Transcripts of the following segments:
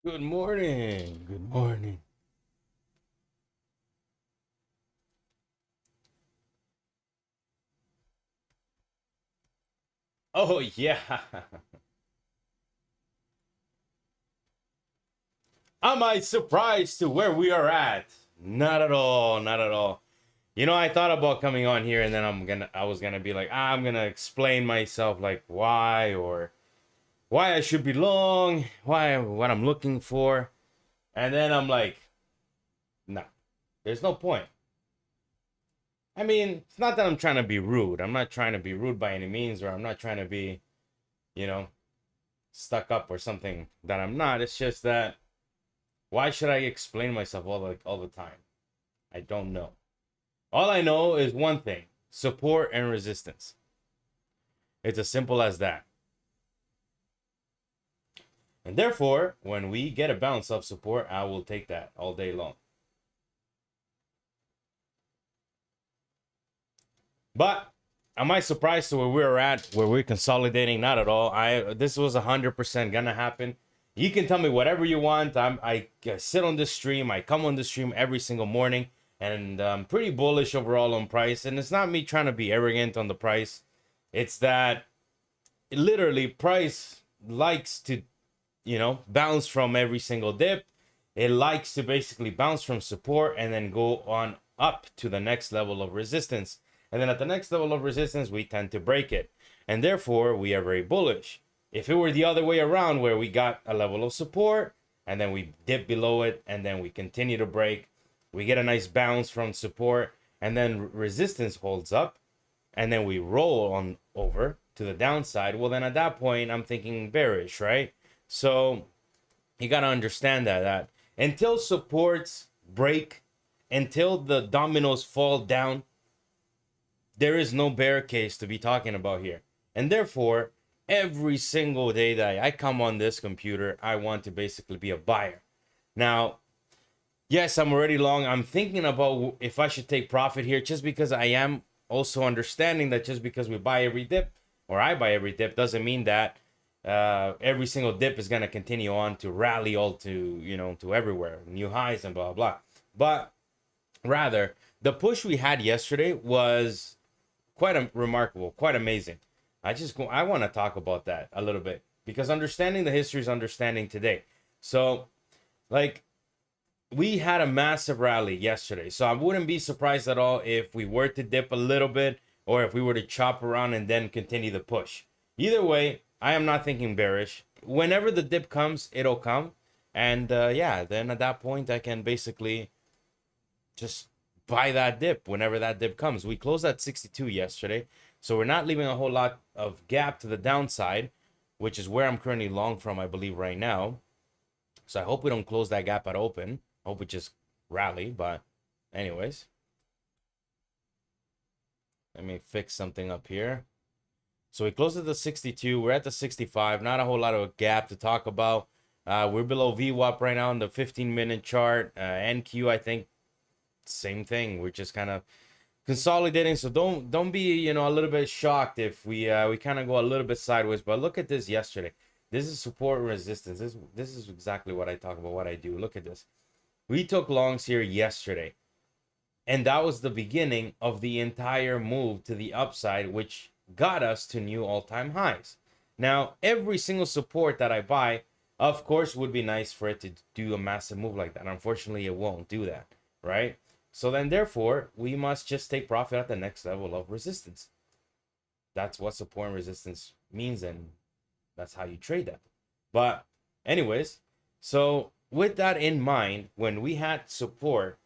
Good morning. Good morning. Oh, yeah. Am I surprised to where we are at? Not at all. Not at all. You know, I thought about coming on here and then I was gonna be like, I'm gonna explain myself, like why or why I should be long, why, what I'm looking for. And then I'm like, no, there's no point. I mean, it's not that I'm trying to be rude. I'm not trying to be rude by any means, or I'm not trying to be, you know, stuck up or something that I'm not. It's just that why should I explain myself all the time? I don't know. All I know is one thing: support and resistance. It's as simple as that. And therefore, when we get a bounce of support, I will take that all day long. But am I surprised to where we're at, where we're consolidating? Not at all. This was 100% gonna happen. You can tell me whatever you want. I sit on this stream. I come on the stream every single morning, and I'm pretty bullish overall on price. And it's not me trying to be arrogant on the price. It's that literally price likes to, bounce from every single dip. It likes to basically bounce from support and then go on up to the next level of resistance. And then at the next level of resistance, we tend to break it. And therefore, we are very bullish. If it were the other way around, where we got a level of support and then we dip below it and then we continue to break, we get a nice bounce from support and then resistance holds up and then we roll on over to the downside, well, then at that point, I'm thinking bearish, right? So you got to understand that until supports break, until the dominoes fall down, there is no bear case to be talking about here. And therefore, every single day that I come on this computer, I want to basically be a buyer. Now, yes, I'm already long. I'm thinking about if I should take profit here, just because I am also understanding that just because we buy every dip, or I buy every dip, doesn't mean that every single dip is going to continue on to rally all to, to everywhere, new highs and blah, blah. But rather, the push we had yesterday was quite remarkable, quite amazing. I want to talk about that a little bit, because understanding the history is understanding today. So, like, we had a massive rally yesterday, so I wouldn't be surprised at all if we were to dip a little bit, or if we were to chop around and then continue the push. Either way, I am not thinking bearish. Whenever the dip comes, it'll come, and yeah, then at that point I can basically just buy that dip whenever that dip comes. We closed at 62 yesterday, so we're not leaving a whole lot of gap to the downside, which is where I'm currently long from, I believe, right now. So I hope we don't close that gap at open. I hope we just rally. But anyways, let me fix something up here. So we closed at the 62. We're at the 65. Not a whole lot of gap to talk about. We're below VWAP right now on the 15-minute chart. NQ, I think, same thing. We're just kind of consolidating. So don't be, a little bit shocked if we kind of go a little bit sideways. But look at this yesterday. This is support and resistance. This is exactly what I talk about, what I do. Look at this. We took longs here yesterday, and that was the beginning of the entire move to the upside, which got us to new all-time highs. Now, every single support that I buy, of course, would be nice for it to do a massive move like that. Unfortunately, it won't do that, right? So then, therefore, we must just take profit at the next level of resistance. That's what support and resistance means, and that's how you trade that. But anyways, so with that in mind, when we had support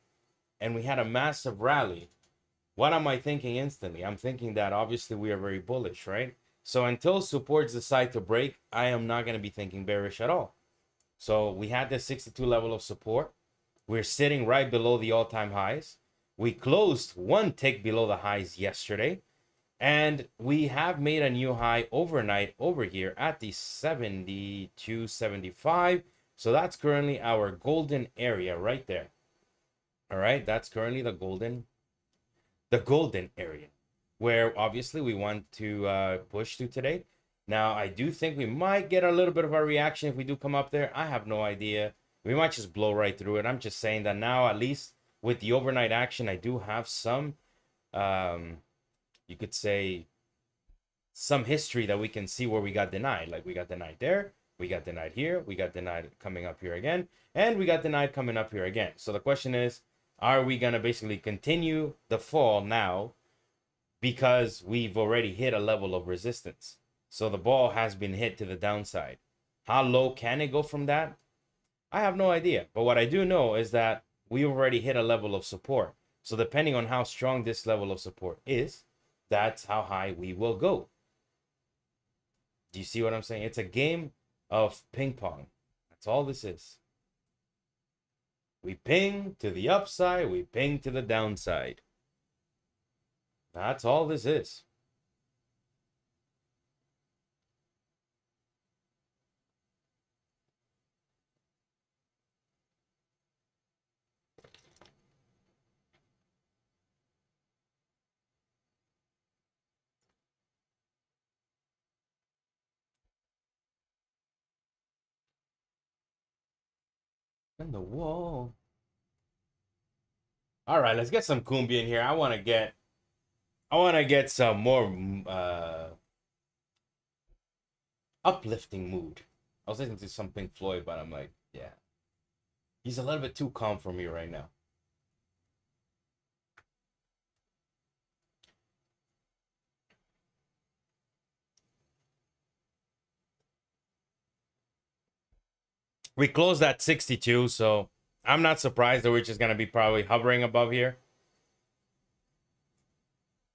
and we had a massive rally, what am I thinking instantly? I'm thinking that obviously we are very bullish, right? So until supports decide to break, I am not going to be thinking bearish at all. So we had the 62 level of support. We're sitting right below the all-time highs. We closed one tick below the highs yesterday. And we have made a new high overnight over here at the 72.75. So that's currently our golden area right there. All right, that's currently the golden area, where obviously we want to push to today. Now, I do think we might get a little bit of a reaction if we do come up there. I have no idea. We might just blow right through it. I'm just saying that now, at least with the overnight action, I do have some, you could say, some history that we can see where we got denied. Like we got denied there, we got denied here, we got denied coming up here again, and we got denied coming up here again. So the question is, are we going to basically continue the fall now because we've already hit a level of resistance? So the ball has been hit to the downside. How low can it go from that? I have no idea. But what I do know is that we already hit a level of support. So depending on how strong this level of support is, that's how high we will go. Do you see what I'm saying? It's a game of ping pong. That's all this is. We ping to the upside, we ping to the downside. That's all this is. And the wall. All right, let's get some cumbia in here. I want to get some more uplifting mood. I was listening to some Pink Floyd, but I'm like, yeah, he's a little bit too calm for me right now. We closed at 62, so I'm not surprised that we're just gonna be probably hovering above here.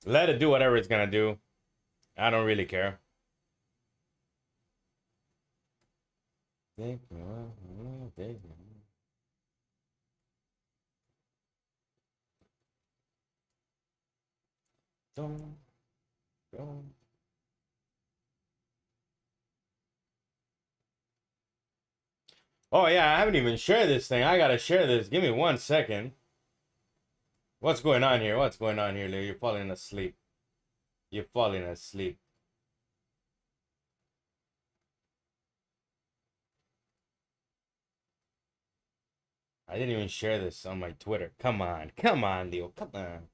Let it do whatever it's gonna do. I don't really care. Don't. Oh yeah, I haven't even shared this thing. I gotta share this. Give me 1 second. What's going on here? What's going on here, Leo? You're falling asleep. You're falling asleep. I didn't even share this on my Twitter. Come on, Leo. Come on.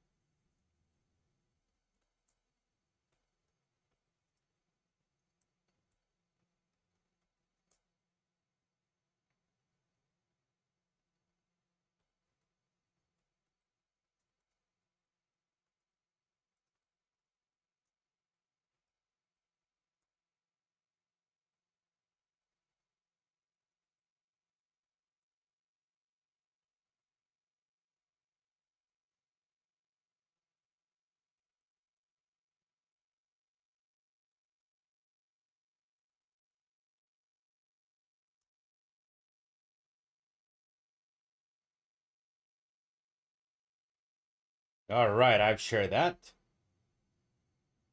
All right, I've shared that.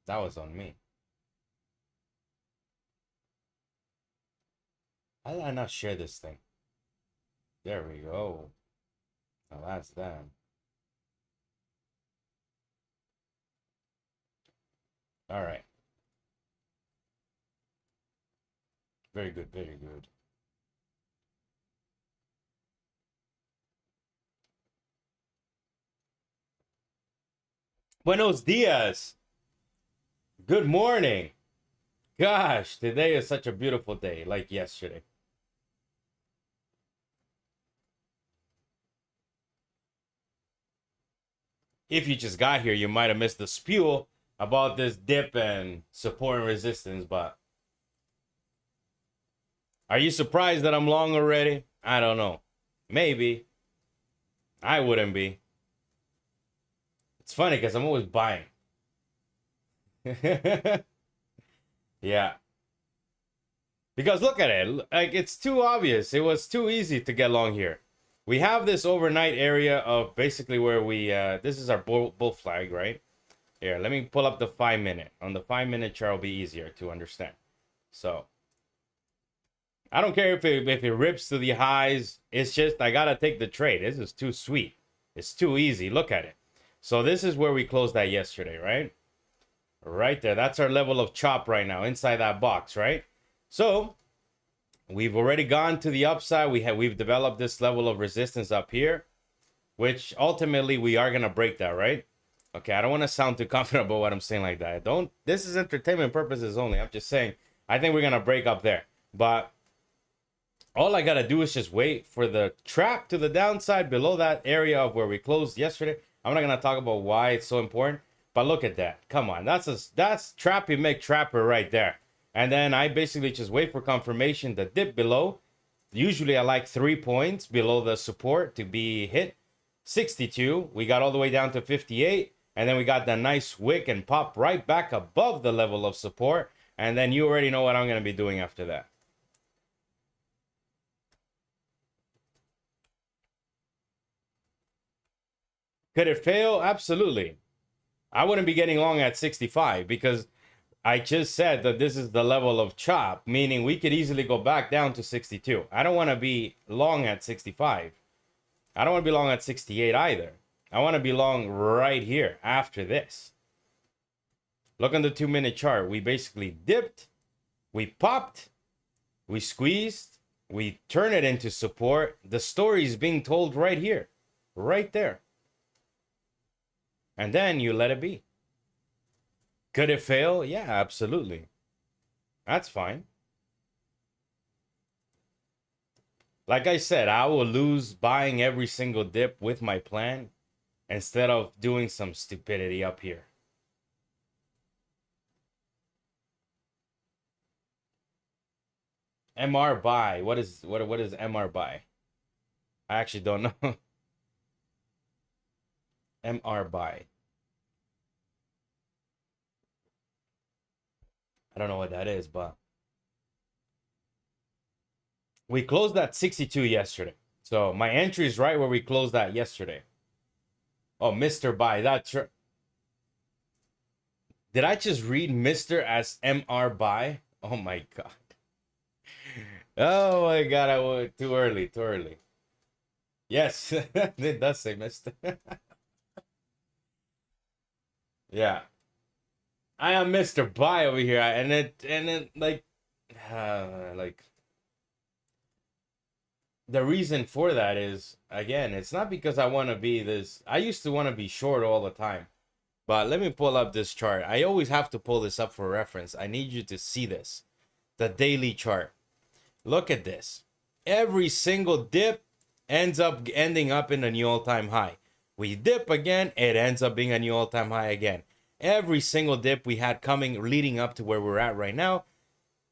That was on me. How did I not share this thing? There we go. Now that's that. All right. Very good, very good. Buenos dias. Good morning. Gosh, today is such a beautiful day, like yesterday. If you just got here, you might have missed the spew about this dip and support and resistance, but are you surprised that I'm long already? I don't know. Maybe. I wouldn't be. It's funny because I'm always buying. Yeah. Because look at it. Like, it's too obvious. It was too easy to get long here. We have this overnight area of basically where we, this is our bull flag, right? Here, let me pull up the 5 minute. On the 5 minute chart, it'll be easier to understand. So, I don't care if it rips to the highs. It's just, I got to take the trade. This is too sweet. It's too easy. Look at it. So, this is where we closed that yesterday, right? Right there. That's our level of chop right now inside that box, right? So we've already gone to the upside. We've developed this level of resistance up here, which ultimately we are gonna break that, right? Okay, I don't want to sound too confident about what I'm saying like that. This is entertainment purposes only. I'm just saying, I think we're gonna break up there. But all I gotta do is just wait for the trap to the downside below that area of where we closed yesterday. I'm not gonna talk about why it's so important, but look at that. Come on, that's trappy make trapper right there. And then I basically just wait for confirmation, the dip below. Usually I like 3 points below the support to be hit. 62, we got all the way down to 58, and then we got that nice wick and pop right back above the level of support. And then you already know what I'm gonna be doing after that. Could it fail? Absolutely. I wouldn't be getting long at 65 because I just said that this is the level of chop, meaning we could easily go back down to 62. I don't want to be long at 65. I don't want to be long at 68 either. I want to be long right here after this. Look on the 2-minute chart. We basically dipped, we popped, we squeezed, we turn it into support. The story is being told right here, right there. And then you let it be. Could it fail? Yeah, absolutely. That's fine. Like I said, I will lose buying every single dip with my plan instead of doing some stupidity up here. MR buy. What is MR buy? I actually don't know. MR buy. I don't know what that is, but we closed at 62 yesterday. So my entry is right where we closed that yesterday. Oh, Mr. Buy. That's right. Did I just read Mr. as MR Buy? Oh my God. Oh my God. I went too early. Too early. Yes. It does say Mr. Yeah. I am Mr. Buy over here. And it like the reason for that is, again, it's not because I want to be this. I used to want to be short all the time. But let me pull up this chart. I always have to pull this up for reference. I need you to see this. The daily chart. Look at this. Every single dip ending up in a new all-time high. We dip again, it ends up being a new all-time high again. Every single dip we had coming leading up to where we're at right now.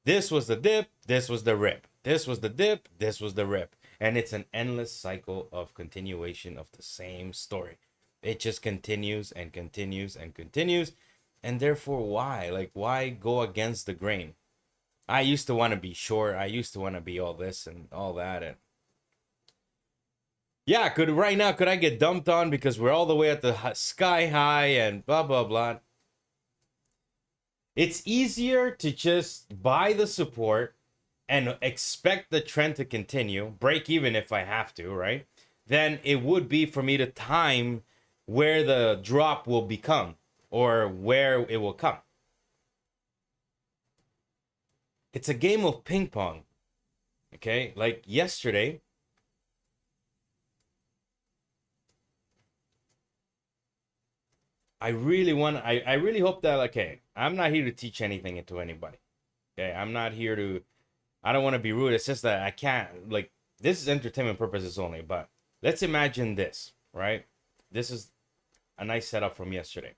This was the dip, this was the rip. This was the dip, this was the rip. And it's an endless cycle of continuation of the same story. It just continues and continues and continues. And therefore, why? Like, why go against the grain? I used to want to be short. I used to want to be all this and all that. And yeah, right now, could I get dumped on because we're all the way at the sky high and blah, blah, blah. It's easier to just buy the support and expect the trend to continue, break even if I have to, right? Then it would be for me to time where the drop will become or where it will come. It's a game of ping pong, okay? Like yesterday, I really hope that, okay, I'm not here to teach anything to anybody, okay? I'm not here to, I don't want to be rude. It's just that I can't, like, this is entertainment purposes only, but let's imagine this, right? This is a nice setup from yesterday.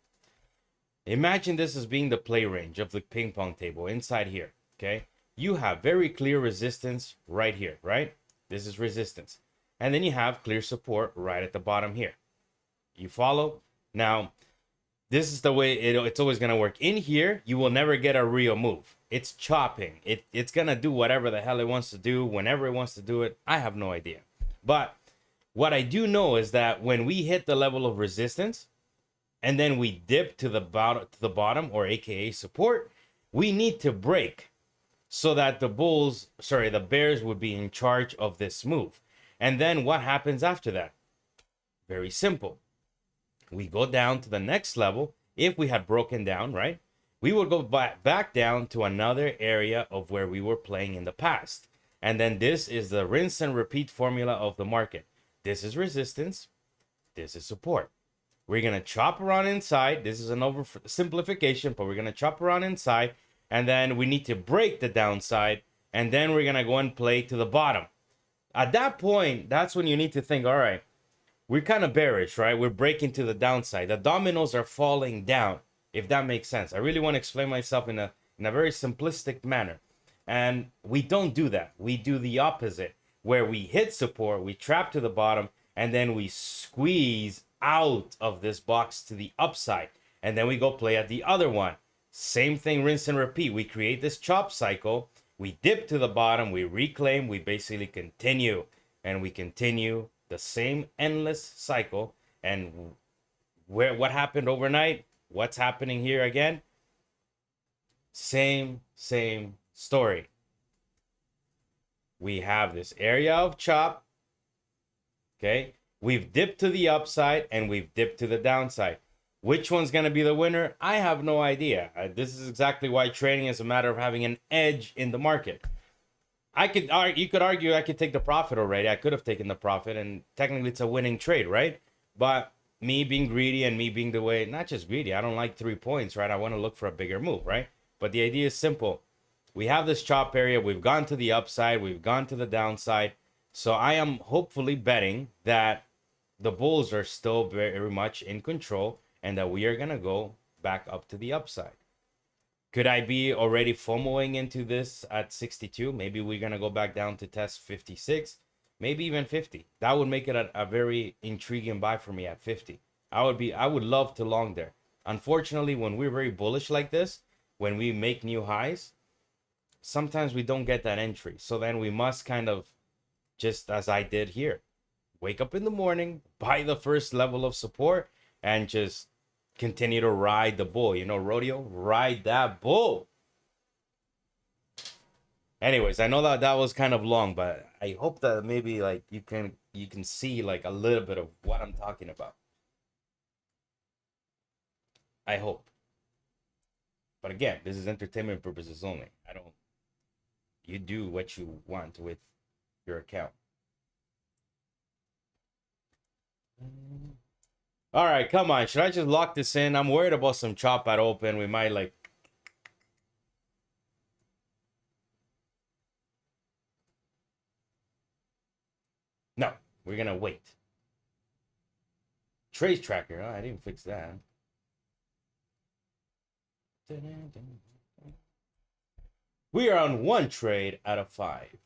Imagine this as being the play range of the ping pong table inside here, okay? You have very clear resistance right here, right? This is resistance. And then you have clear support right at the bottom here. You follow? Now, this is the way it's always going to work. In here, you will never get a real move. It's chopping. It's going to do whatever the hell it wants to do, whenever it wants to do it. I have no idea. But what I do know is that when we hit the level of resistance, and then we dip to the bottom, or AKA support, we need to break so that the bears would be in charge of this move. And then what happens after that? Very simple. We go down to the next level. If we had broken down, right? we would go back down to another area of where we were playing in the past. And then this is the rinse and repeat formula of the market. This is resistance. This is support. We're going to chop around inside. This is an oversimplification, but we're going to chop around inside. And then we need to break the downside. And then we're going to go and play to the bottom. At that point, that's when you need to think, all right, we're kind of bearish, right? We're breaking to the downside. The dominoes are falling down, if that makes sense. I really want to explain myself in a very simplistic manner. And we don't do that. We do the opposite, where we hit support, we trap to the bottom, and then we squeeze out of this box to the upside. And then we go play at the other one. Same thing, rinse and repeat. We create this chop cycle. We dip to the bottom, we reclaim, we basically continue. And we continue the same endless cycle. And what happened overnight? What's happening here again? Same story. We have this area of chop. Okay. We've dipped to the upside and we've dipped to the downside. Which one's going to be the winner? I have no idea. This is exactly why trading is a matter of having an edge in the market. You could argue I could take the profit already. I could have taken the profit, and technically it's a winning trade, right? But me being greedy and me being the way, not just greedy, I don't like 3 points, right? I want to look for a bigger move, right? But the idea is simple. We have this chop area. We've gone to the upside. We've gone to the downside. So I am hopefully betting that the bulls are still very much in control and that we are going to go back up to the upside. Could I be already FOMOing into this at 62? Maybe we're going to go back down to test 56, maybe even 50. That would make it a very intriguing buy for me at 50. I would love to long there. Unfortunately, when we're very bullish like this, when we make new highs, sometimes we don't get that entry. So then we must kind of, just as I did here, wake up in the morning, buy the first level of support, and just continue to ride the bull. You know, rodeo, ride that bull. Anyways, I know that was kind of long, but I hope that maybe like you can see like a little bit of what I'm talking about. I hope. But again, this is entertainment purposes only. You do what you want with your account. All right, come on. Should I just lock this in? I'm worried about some chop at open. We might like... No, we're going to wait. Trace tracker. Oh, I didn't fix that. We are on 1 trade out of 5.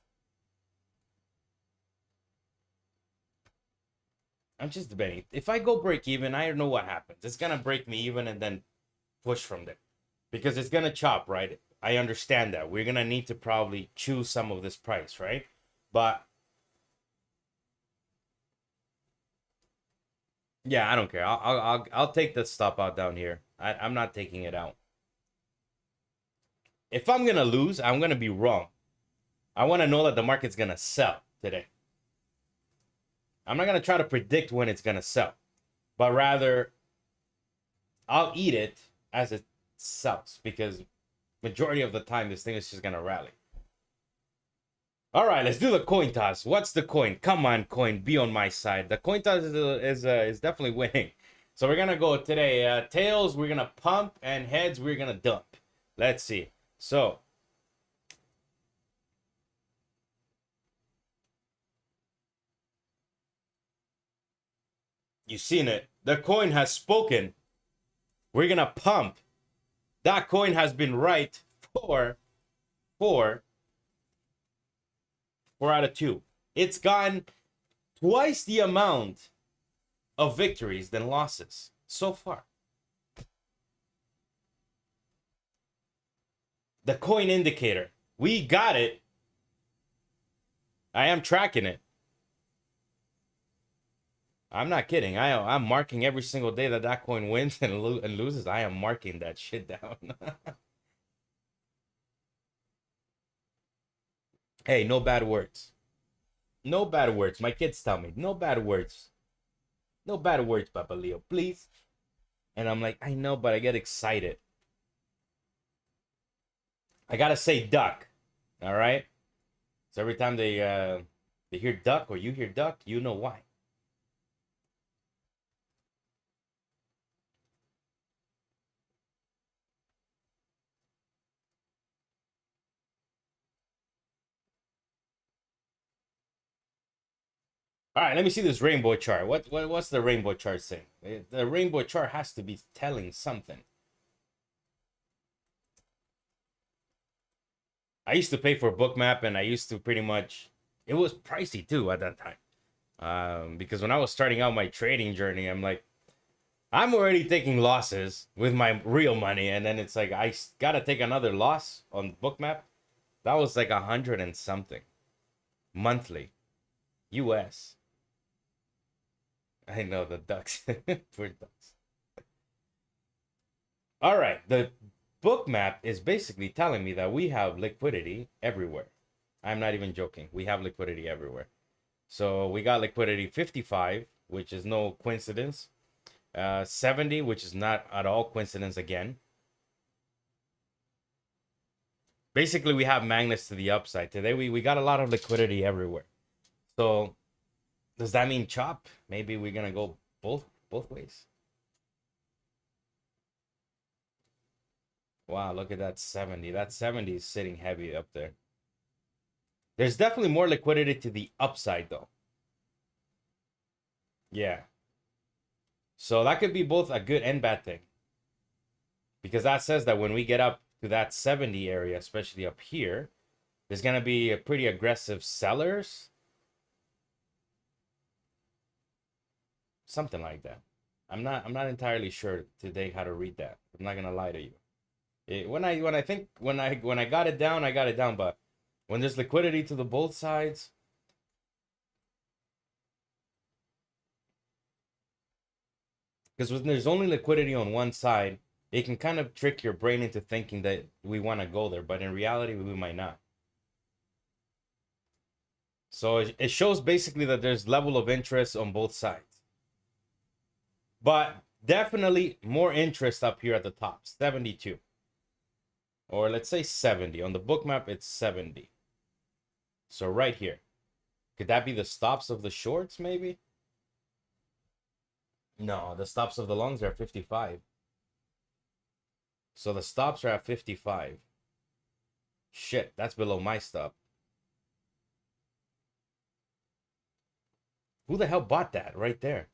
I'm just debating. If I go break even, I don't know what happens. It's going to break me even and then push from there. Because it's going to chop, right? I understand that. We're going to need to probably choose some of this price, right? But yeah, I don't care. I'll take the stop out down here. I'm not taking it out. If I'm going to lose, I'm going to be wrong. I want to know that the market's going to sell today. I'm not going to try to predict when it's going to sell, but rather I'll eat it as it sells, because majority of the time this thing is just going to rally. All right, let's do the coin toss. What's the coin? Come on, coin, be on my side. The coin toss is definitely winning. So we're going to go today. Tails, we're going to pump, and heads, we're going to dump. Let's see. So you've seen it. The coin has spoken. We're going to pump. That coin has been right for 4 out of 2. It's gotten twice the amount of victories than losses so far. The coin indicator. We got it. I am tracking it. I'm not kidding. I'm marking every single day that coin wins and loses. I am marking that shit down. Hey, no bad words. No bad words. My kids tell me, no bad words. No bad words, Papa Leo, please. And I'm like, I know, but I get excited. I gotta say duck. All right. So every time they hear duck or you hear duck, you know why. All right, let me see this rainbow chart. What's the rainbow chart saying? The rainbow chart has to be telling something. I used to pay for Bookmap, and I used to pretty much. It was pricey too at that time, because when I was starting out my trading journey, I'm like, I'm already taking losses with my real money, and then it's like I gotta take another loss on Bookmap. That was like 100 and something monthly, US. I know the ducks. Poor ducks. All right, the Bookmap is basically telling me that we have liquidity everywhere. I'm not even joking. We have liquidity everywhere. So we got liquidity 55, which is no coincidence. 70, which is not at all coincidence again. Basically, we have magnets to the upside. Today, we got a lot of liquidity everywhere. So does that mean chop? Maybe we're going to go both ways. Wow, look at that 70. That 70 is sitting heavy up there. There's definitely more liquidity to the upside, though. Yeah. So that could be both a good and bad thing. Because that says that when we get up to that 70 area, especially up here, there's going to be a pretty aggressive sellers. Something like that. I'm not entirely sure today how to read that. I'm not going to lie to you. When I got it down, I got it down, but when there's liquidity to the both sides, because when there's only liquidity on one side, it can kind of trick your brain into thinking that we want to go there, but in reality, we might not. So it shows basically that there's level of interest on both sides. But definitely more interest up here at the top, 72. Or let's say 70. On the Bookmap, it's 70. So right here. Could that be the stops of the shorts, maybe? No, the stops of the longs are at 55. So the stops are at 55. Shit, that's below my stop. Who the hell bought that right there?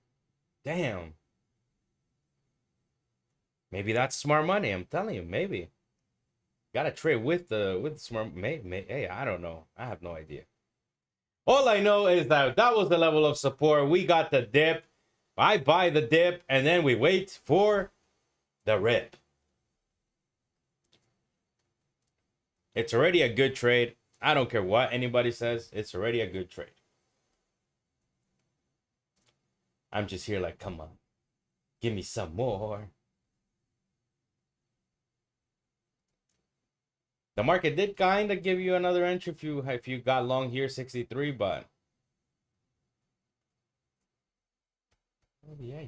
Damn. Maybe that's smart money. I'm telling you, maybe. Gotta trade with smart. Hey, I don't know. I have no idea. All I know is that was the level of support. We got the dip. I buy the dip, and then we wait for the rip. It's already a good trade. I don't care what anybody says. It's already a good trade. I'm just here like, come on. Give me some more. The market did kind of give you another entry if you got long here, 63, but oh, yeah.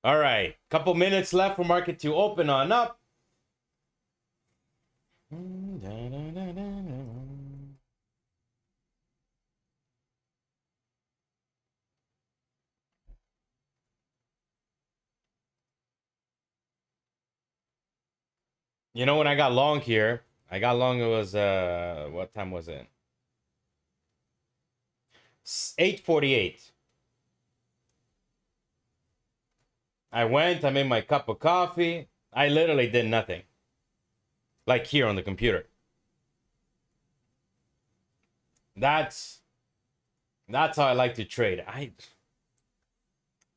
All right, couple minutes left for market to open on up. You know, when I got long here, it was, what time was it? 8:48. I went, I made my cup of coffee. I literally did nothing. Like here on the computer. That's how I like to trade.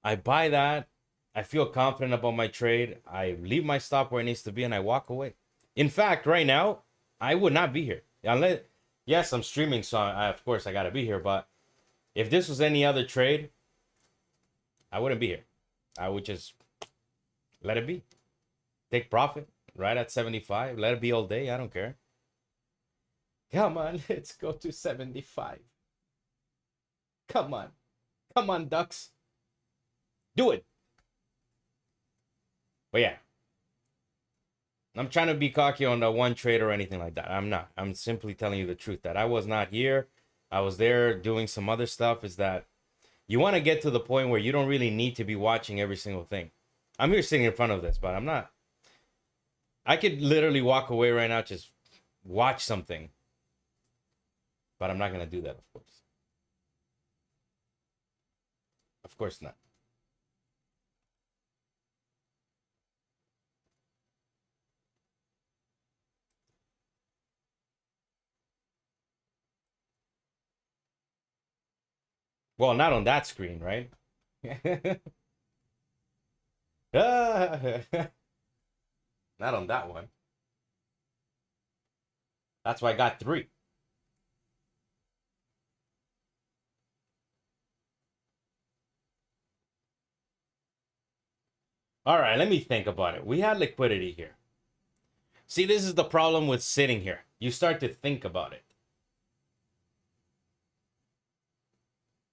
I buy that. I feel confident about my trade. I leave my stop where it needs to be and I walk away. In fact, right now, I would not be here. Unless, yes, I'm streaming, so of course I got to be here. But if this was any other trade, I wouldn't be here. I would just let it be. Take profit right at 75. Let it be all day. I don't care. Come on, let's go to 75. Come on. Come on, Ducks. Do it. But yeah. I'm trying to be cocky on the one trade or anything like that. I'm not. I'm simply telling you the truth that I was not here. I was there doing some other stuff. Is that you want to get to the point where you don't really need to be watching every single thing. I'm here sitting in front of this, but I'm not. I could literally walk away right now, just watch something. But I'm not going to do that, of course. Of course not. Well, not on that screen, right? Not on that one. That's why I got 3. All right, let me think about it. We had liquidity here. See, this is the problem with sitting here. You start to think about it.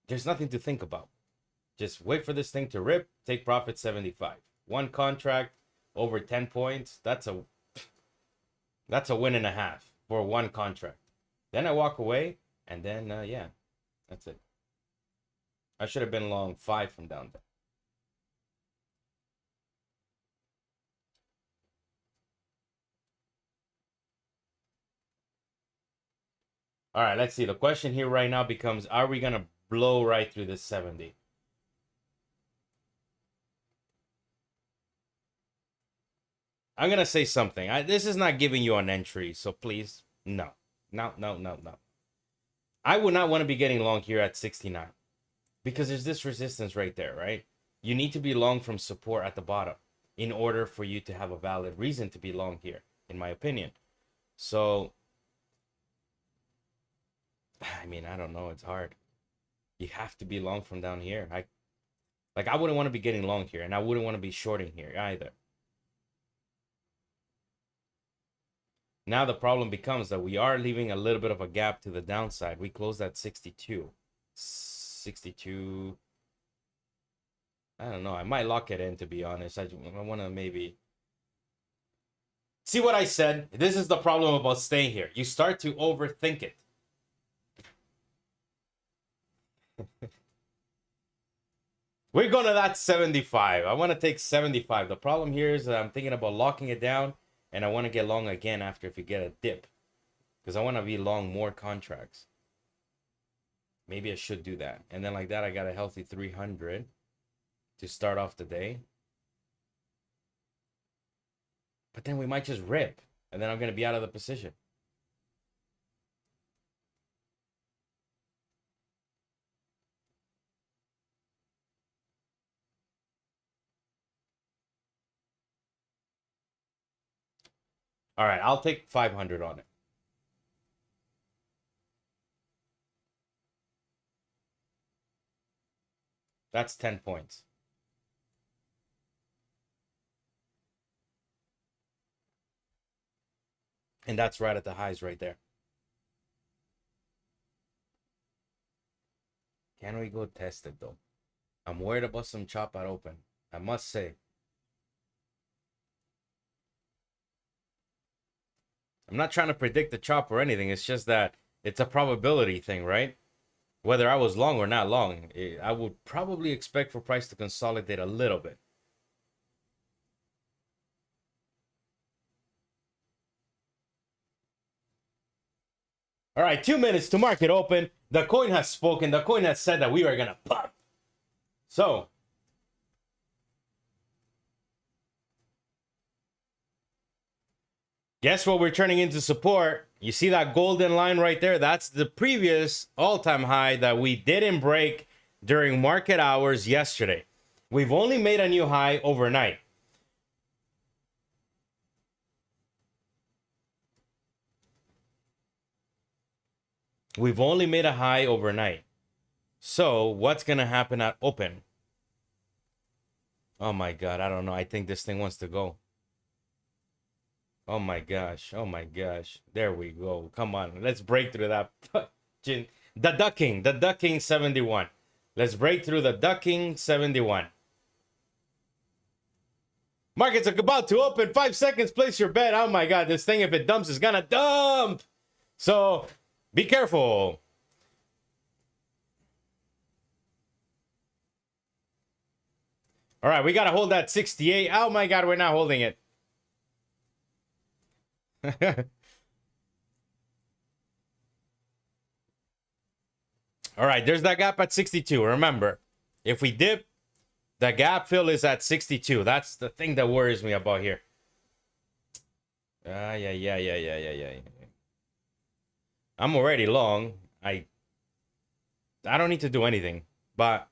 There's nothing to think about. Just wait for this thing to rip, take profit 75. One contract over 10 points. That's a win and a half for one contract. Then I walk away, and then yeah, that's it. I should have been long 5 from down there. All right, let's see. The question here right now becomes, are we going to blow right through this 70? I'm going to say something. This is not giving you an entry, so please, no. No. I would not want to be getting long here at 69 because there's this resistance right there, right? You need to be long from support at the bottom in order for you to have a valid reason to be long here, in my opinion. So, I mean, I don't know. It's hard. You have to be long from down here. I wouldn't want to be getting long here, and I wouldn't want to be shorting here either. Now the problem becomes that we are leaving a little bit of a gap to the downside. We closed at 62. 62. I don't know. I might lock it in, to be honest. I want to maybe... See what I said? This is the problem about staying here. You start to overthink it. We're going to that 75. I want to take 75. The problem here is that I'm thinking about locking it down, and I want to get long again after if you get a dip, because I want to be long more contracts. Maybe I should do that. And then like that, I got a healthy 300 to start off the day. But then we might just rip, and then I'm going to be out of the position. All right, I'll take 500 on it. That's 10 points. And that's right at the highs right there. Can we go test it, though? I'm worried about some chop at open, I must say. I'm not trying to predict the chop or anything. It's just that it's a probability thing, right? Whether I was long or not long, I would probably expect for price to consolidate a little bit. All right, 2 minutes to market open. The coin has spoken. The coin has said that we are going to pump. So, guess what we're turning into support? You see that golden line right there? That's the previous all-time high that we didn't break during market hours yesterday. We've only made a new high overnight. We've only made a high overnight. So what's going to happen at open? Oh my God, I don't know. I think this thing wants to go. Oh my gosh. Oh my gosh. There we go. Come on. Let's break through that. The ducking 71. Let's break through the ducking 71. Markets are about to open. 5 seconds. Place your bet. Oh my God. This thing, if it dumps, is going to dump. So be careful. All right. We got to hold that 68. Oh my God. We're not holding it. All right. There's that gap at 62. Remember, if we dip, the gap fill is at 62. That's the thing that worries me about here. Yeah. I'm already long. I don't need to do anything. But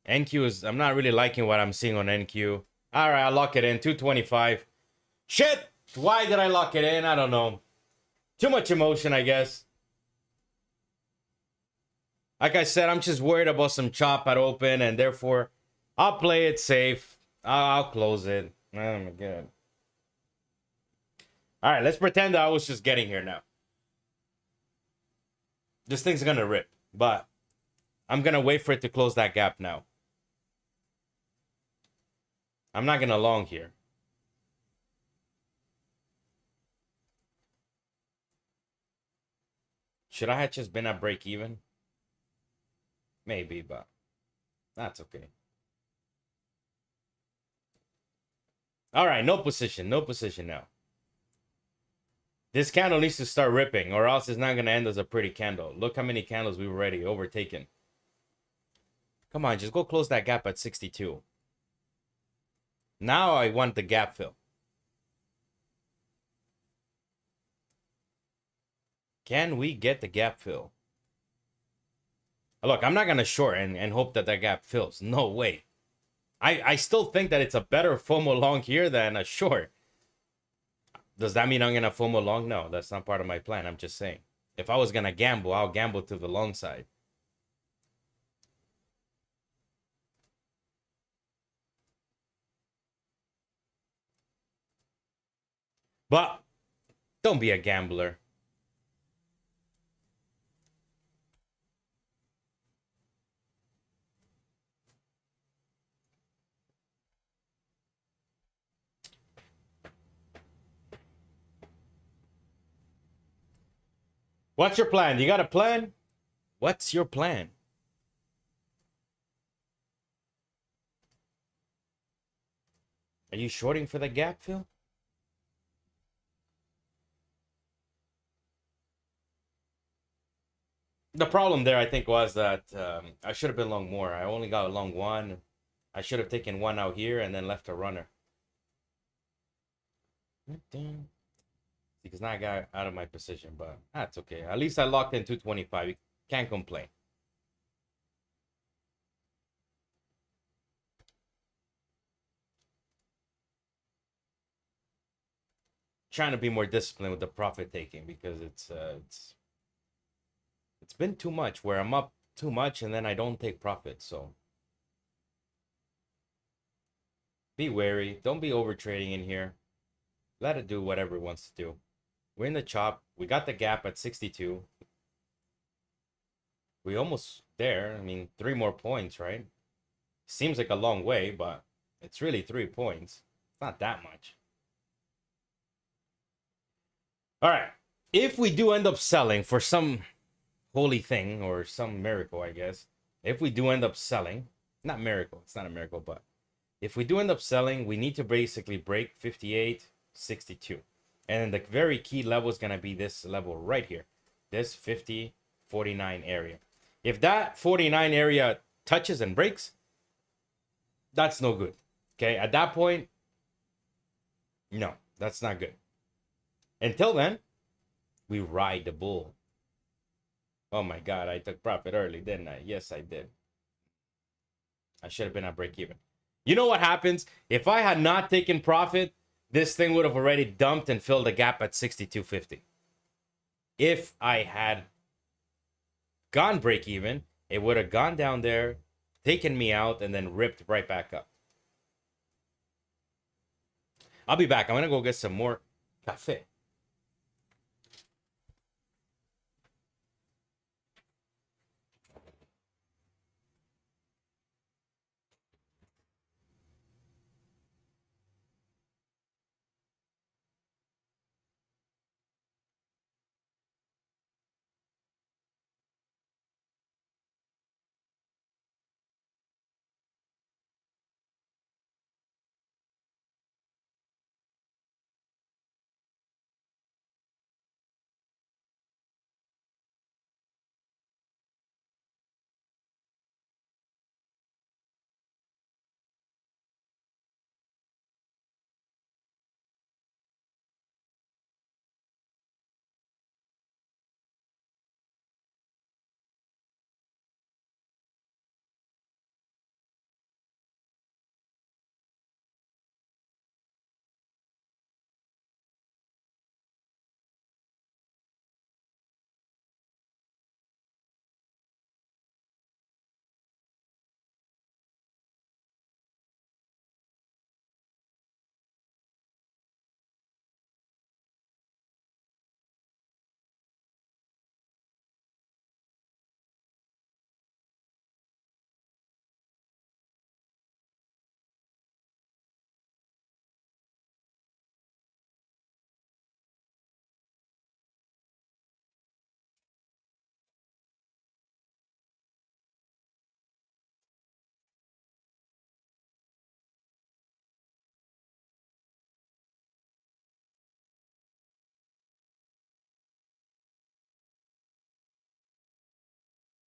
NQ is... I'm not really liking what I'm seeing on NQ. All right, I'll lock it in. 225. Shit! Why did I lock it in? I don't know. Too much emotion, I guess. Like I said, I'm just worried about some chop at open, and therefore, I'll play it safe. I'll close it. Oh my God. All right, let's pretend that I was just getting here now. This thing's gonna rip, but I'm gonna wait for it to close that gap now. I'm not gonna long here. Should I have just been at break even? Maybe, but that's okay. All right, no position now. This candle needs to start ripping, or else it's not going to end as a pretty candle. Look how many candles we've already overtaken. Come on, just go close that gap at 62. Now I want the gap fill. Can we get the gap fill? Look, I'm not going to short and hope that that gap fills. No way. I still think that it's a better FOMO long here than a short. Does that mean I'm going to FOMO long? No, that's not part of my plan. I'm just saying. If I was going to gamble, I'll gamble to the long side. But don't be a gambler. What's your plan? You got a plan? What's your plan? Are you shorting for the gap fill? The problem there, I think, was that I should have been long more. I only got long one. I should have taken one out here and then left a runner. Because now I got out of my position, but that's okay. At least I locked in 225. You can't complain. Trying to be more disciplined with the profit taking, because it's been too much where I'm up too much and then I don't take profit. So be wary. Don't be over trading in here. Let it do whatever it wants to do. We're in the chop. We got the gap at 62. We almost there. I mean, 3 more points, right? Seems like a long way, but it's really 3 points. It's not that much. All right. If we do end up selling for some holy thing or some miracle, I guess. If we do end up selling, not miracle, it's not a miracle, but if we do end up selling, we need to basically break 58, 62. And the very key level is going to be this level right here. This 50, 49 area. If that 49 area touches and breaks, that's no good. Okay, at that point, no, that's not good. Until then, we ride the bull. Oh my God, I took profit early, didn't I? Yes, I did. I should have been at break even. You know what happens? If I had not taken profit, this thing would have already dumped and filled the gap at 62.50. If I had gone break even, it would have gone down there, taken me out, and then ripped right back up. I'll be back. I'm going to go get some more cafe.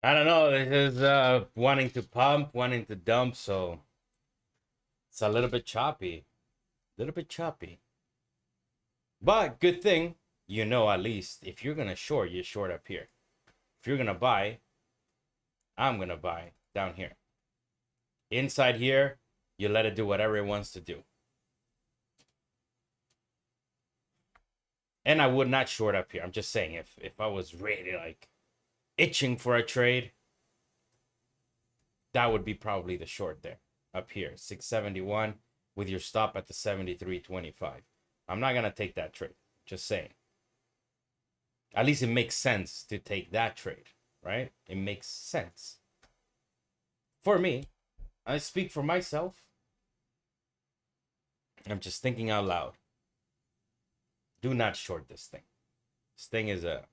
I don't know. This is wanting to pump, wanting to dump, so it's a little bit choppy. A little bit choppy. But good thing, you know, at least if you're gonna short, you short up here. If you're gonna buy, I'm gonna buy down here. Inside here, you let it do whatever it wants to do. And I would not short up here. I'm just saying, if I was really like itching for a trade, that would be probably the short there. Up here, 671 with your stop at the 73.25. I'm not gonna take that trade. Just saying. At least it makes sense to take that trade, right? It makes sense. For me, I speak for myself. I'm just thinking out loud. Do not short this thing. This thing is a...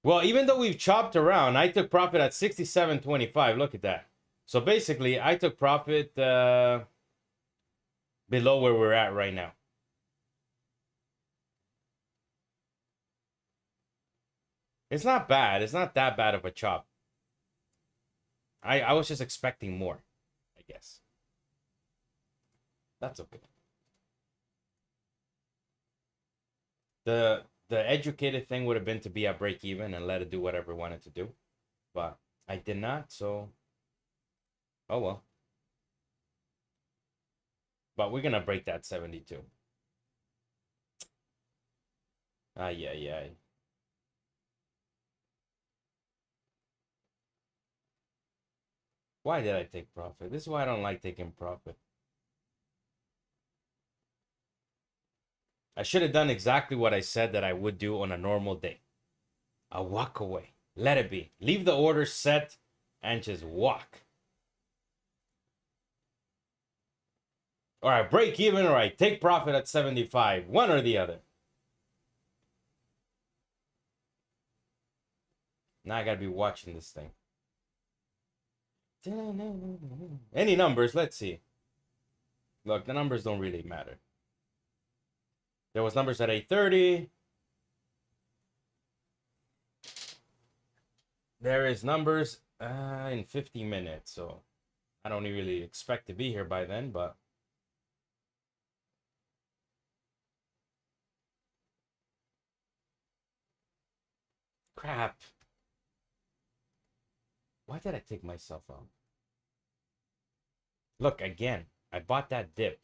Well, even though we've chopped around, I took profit at 67.25. Look at that. So basically, I took profit below where we're at right now. It's not bad. It's not that bad of a chop. I was just expecting more, I guess. That's okay. The educated thing would have been to be at break even and let it do whatever it wanted to do. But I did not, so oh well. But we're gonna break that 72. Ay, ay, ay. Why did I take profit? This is why I don't like taking profit. I should have done exactly what I said that I would do on a normal day. I'll walk away. Let it be. Leave the order set and just walk. Or I break even or I take profit at 75. One or the other. Now I gotta be watching this thing. Any numbers? Let's see. Look, the numbers don't really matter. There was numbers at 8:30. There is numbers in 50 minutes, so I don't really expect to be here by then, but crap. Why did I take myself out? Look, again, I bought that dip.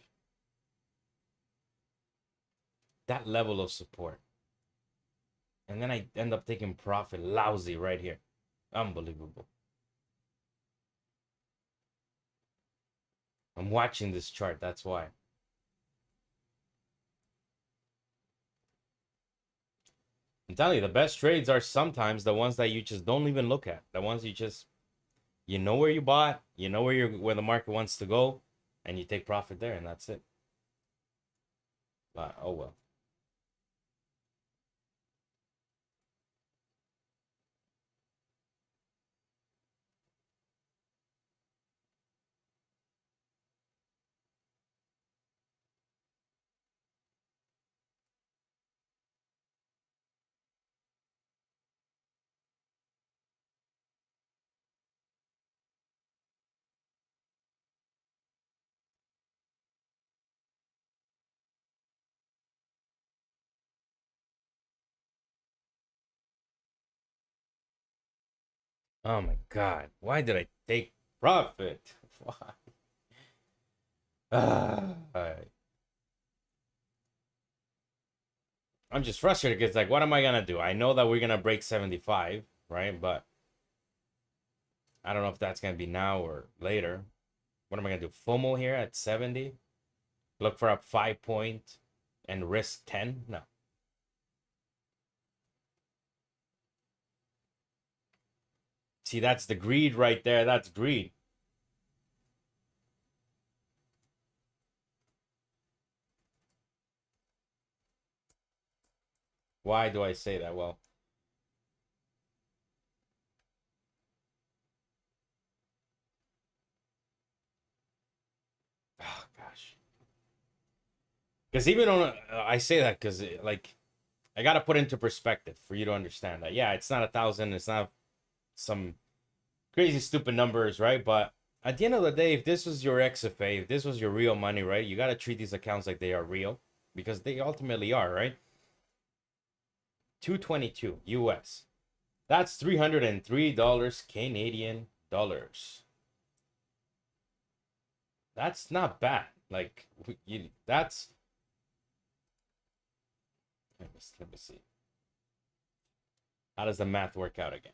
That level of support. And then I end up taking profit lousy right here. Unbelievable. I'm watching this chart, that's why. I'm telling you, the best trades are sometimes the ones that you just don't even look at. The ones you just, you know where you bought, you know where the market wants to go, and you take profit there, and that's it. But oh well. Oh my God. Why did I take profit? Why? Alright. I'm just frustrated because, like, what am I going to do? I know that we're going to break 75, right? But I don't know if that's going to be now or later. What am I going to do? FOMO here at 70? Look for a 5 point and risk 10? No. See, that's the greed right there. That's greed. Why do I say that? Well, oh gosh. Because even on, I say that because like I got to put into perspective for you to understand that. Yeah, it's not 1,000. It's not some crazy, stupid numbers, right? But at the end of the day, if this was your XFA, if this was your real money, right? You got to treat these accounts like they are real because they ultimately are, right? 222 US. That's $303 Canadian dollars. That's not bad. Like, that's... Let me see. How does the math work out again?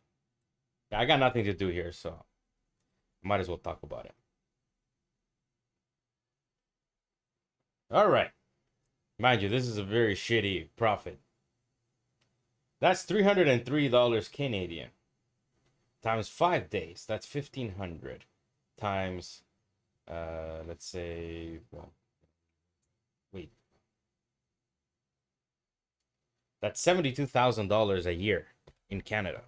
Yeah, I got nothing to do here, so might as well talk about it. All right. Mind you, this is a very shitty profit. That's $303 Canadian times 5 days. That's 1,500 times, let's say, well, wait. That's $72,000 a year in Canada.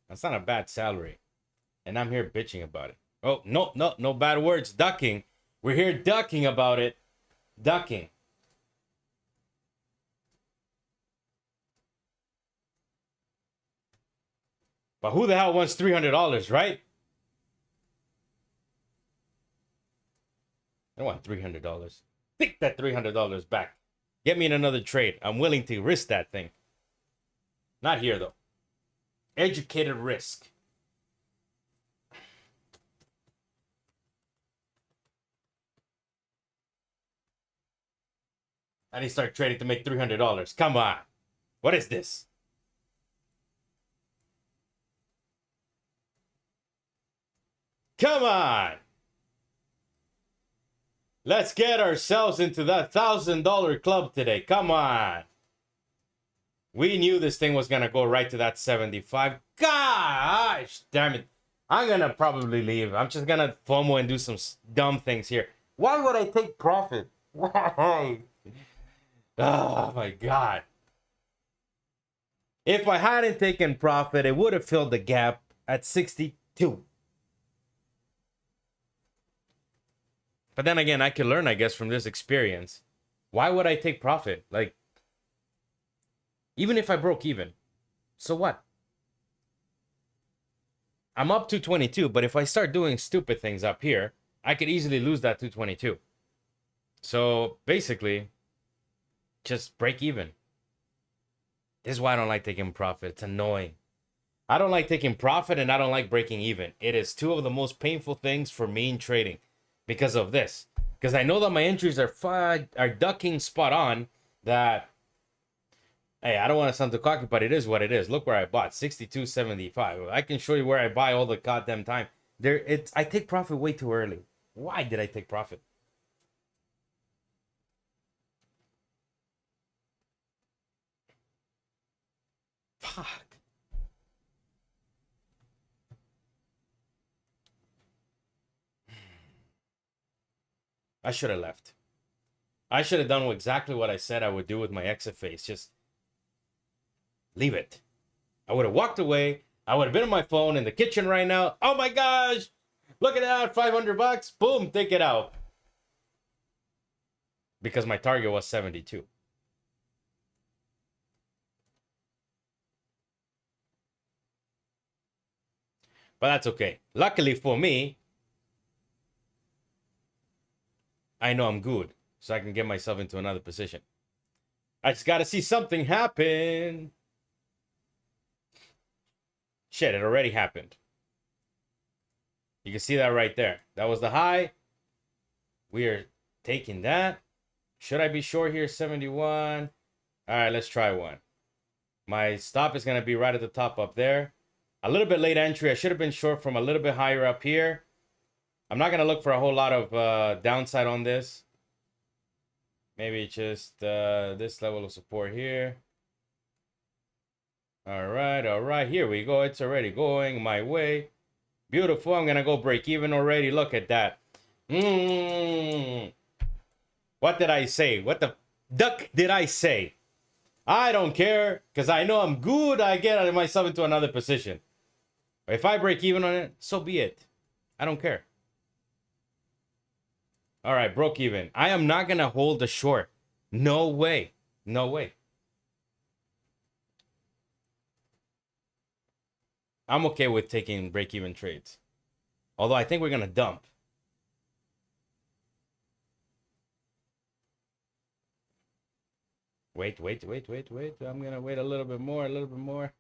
That's not a bad salary. And I'm here bitching about it. Oh, no bad words. Ducking. We're here ducking about it. Ducking. But who the hell wants $300, right? I don't want $300. Take that $300 back. Get me in another trade. I'm willing to risk that thing. Not here, though. Educated risk. I need to start trading to make $300. Come on. What is this? Come on. Let's get ourselves into that $1,000 club today. Come on. We knew this thing was going to go right to that 75. Gosh, damn it. I'm going to probably leave. I'm just going to FOMO and do some dumb things here. Why would I take profit? Why? Oh, my God. If I hadn't taken profit, it would have filled the gap at 62. But then again, I can learn, I guess, from this experience. Why would I take profit? Like, even if I broke even, so what? I'm up 222, but if I start doing stupid things up here, I could easily lose that 222. So basically, just break even. This is why I don't like taking profit. It's annoying. I don't like taking profit and I don't like breaking even. It is two of the most painful things for me in trading. Because of this, because I know that my entries are ducking spot on. That, hey, I don't want to sound too cocky, but it is what it is. Look where I bought, 62.75. I can show you where I buy all the goddamn time. I take profit way too early. Why did I take profit? Fuck. I should have left. I should have done exactly what I said I would do with my XFAs. Just leave it. I would have walked away. I would have been on my phone in the kitchen right now. Oh my gosh. Look at that. $500. Boom. Take it out. Because my target was 72. But that's okay. Luckily for me, I know I'm good, so I can get myself into another position. I just got to see something happen. Shit, it already happened. You can see that right there. That was the high. We are taking that. Should I be short here? 71. All right, let's try one. My stop is going to be right at the top up there. A little bit late entry. I should have been short from a little bit higher up here. I'm not going to look for a whole lot of downside on this. Maybe just this level of support here. All right. Here we go. It's already going my way. Beautiful. I'm going to go break even already. Look at that. What did I say? What the duck did I say? I don't care because I know I'm good. I get myself into another position. If I break even on it, so be it. I don't care. All right, broke even. I am not going to hold the short. No way. No way. I'm okay with taking break-even trades. Although I think we're going to dump. Wait. I'm going to wait a little bit more.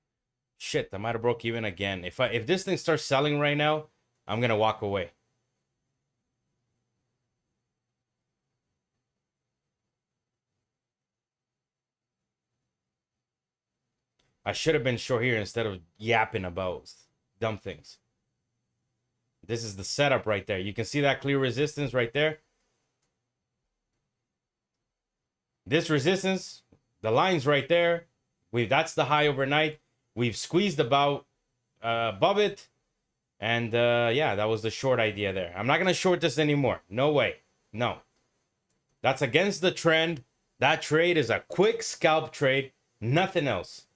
Shit, I might have broke even again. If this thing starts selling right now, I'm going to walk away. I should have been short here instead of yapping about dumb things. This is the setup right there. You can see that clear resistance right there. This resistance, the line's right there. That's the high overnight. We've squeezed about above it. And yeah, that was the short idea there. I'm not going to short this anymore. No way. No. That's against the trend. That trade is a quick scalp trade. Nothing else.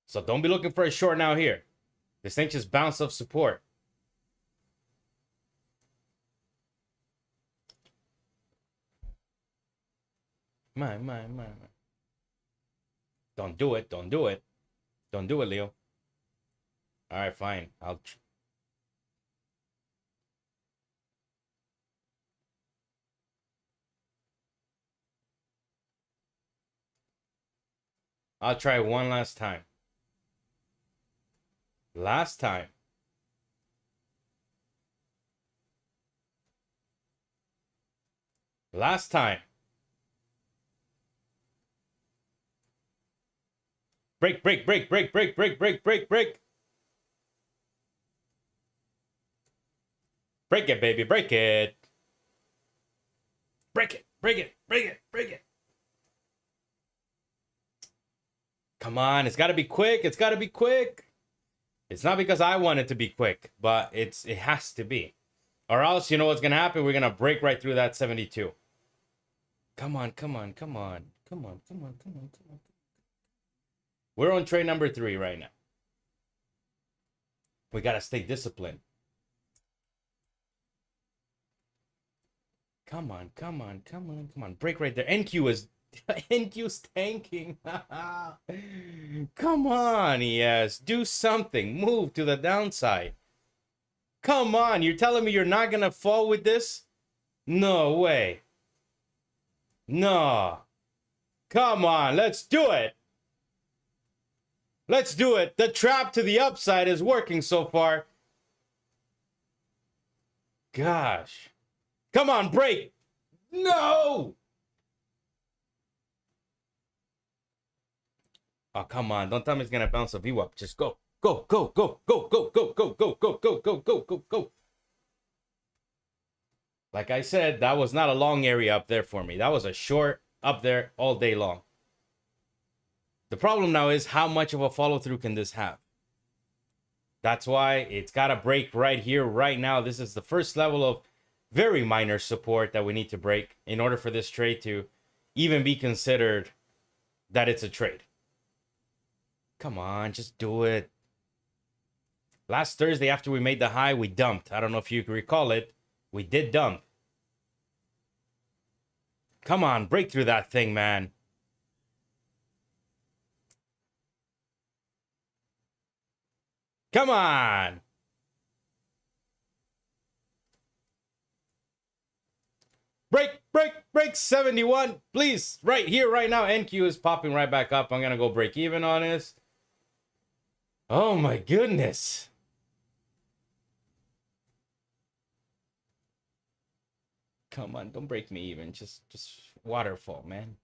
So don't be looking for a short now here. This thing just bounced off support. My. Don't do it. Don't do it, Leo. All right, fine. I'll try one last time. Last time. Last time. Break. Break it, baby. Break it. Break it. Come on. It's got to be quick. It's not because I want it to be quick, but it has to be. Or else, you know what's going to happen? We're going to break right through that 72. Come on. We're on trade number 3 right now. We got to stay disciplined. Come on. Break right there. NQ's tanking. Come on, yes. Do something. Move to the downside. Come on. You're telling me you're not going to fall with this? No way. No. Come on. Let's do it. The trap to the upside is working so far. Gosh. Come on, break. No. Oh, come on. Don't tell me it's going to bounce a VWAP. Just go. Go. Like I said, that was not a long area up there for me. That was a short up there all day long. The problem now is how much of a follow-through can this have? That's why it's got to break right here, right now. This is the first level of very minor support that we need to break in order for this trade to even be considered that it's a trade. Come on, just do it. Last Thursday, after we made the high, we dumped. I don't know if you can recall it. We did dump. Come on, break through that thing, man. Come on. Break 71. Please, right here, right now. NQ is popping right back up. I'm going to go break even on this. Oh, my goodness. Come on, don't break me even. Just waterfall, man.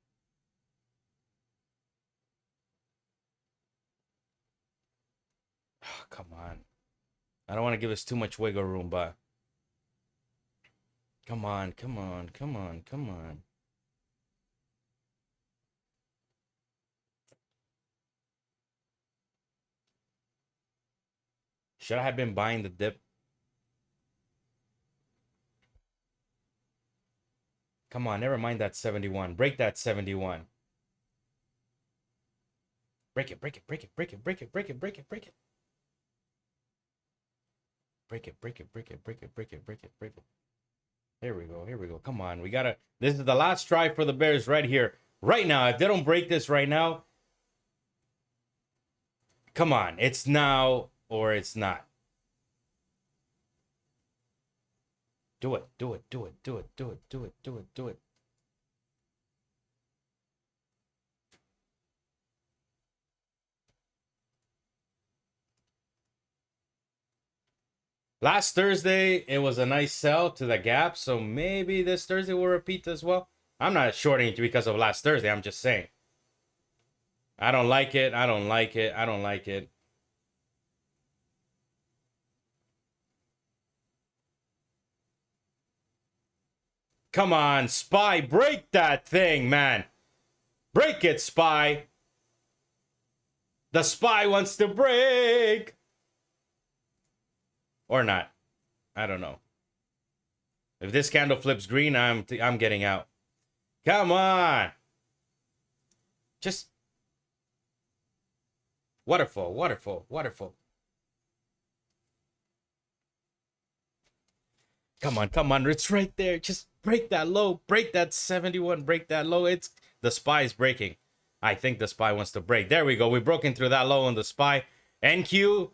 Oh, come on. I don't want to give us too much wiggle room, but come on. Should I have been buying the dip? Come on, never mind that 71. Break that 71. Break it. Break it. Here we go. Come on, we gotta. This is the last try for the Bears right here, right now. If they don't break this right now, Come on, it's now or it's not. Do it, do it, do it, do it, do it, do it, do it, do it. Last Thursday, it was a nice sell to the gap, so maybe this Thursday will repeat as well. I'm not shorting it because of last Thursday. I'm just saying. I don't like it. I don't like it. I don't like it. Come on, SPY. Break that thing, man. Break it, SPY. The SPY wants to break. Or not. I don't know. If this candle flips green, I'm getting out. Come on. Just waterfall, waterfall, waterfall. Come on, come on. It's right there. Just break that low. Break that 71. Break that low. It's the SPY is breaking. I think the SPY wants to break. There we go. We broke through that low on the SPY. NQ.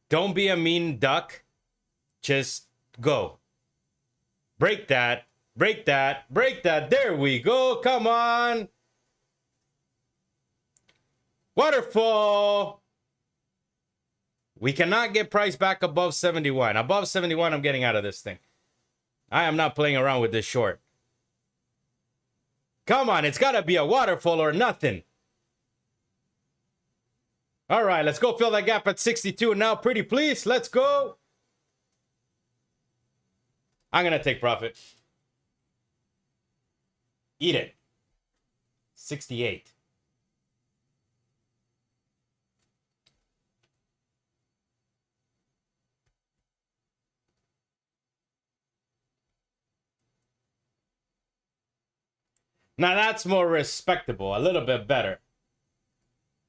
Don't be a mean duck. Just go. Break that. Break that. Break that. There we go. Come on. Waterfall. We cannot get price back above 71. Above 71, I'm getting out of this thing. I am not playing around with this short. Come on. It's got to be a waterfall or nothing. All right, let's go fill that gap at 62 now. Pretty please. Let's go. I'm going to take profit. Eat it. 68. Now that's more respectable. A little bit better.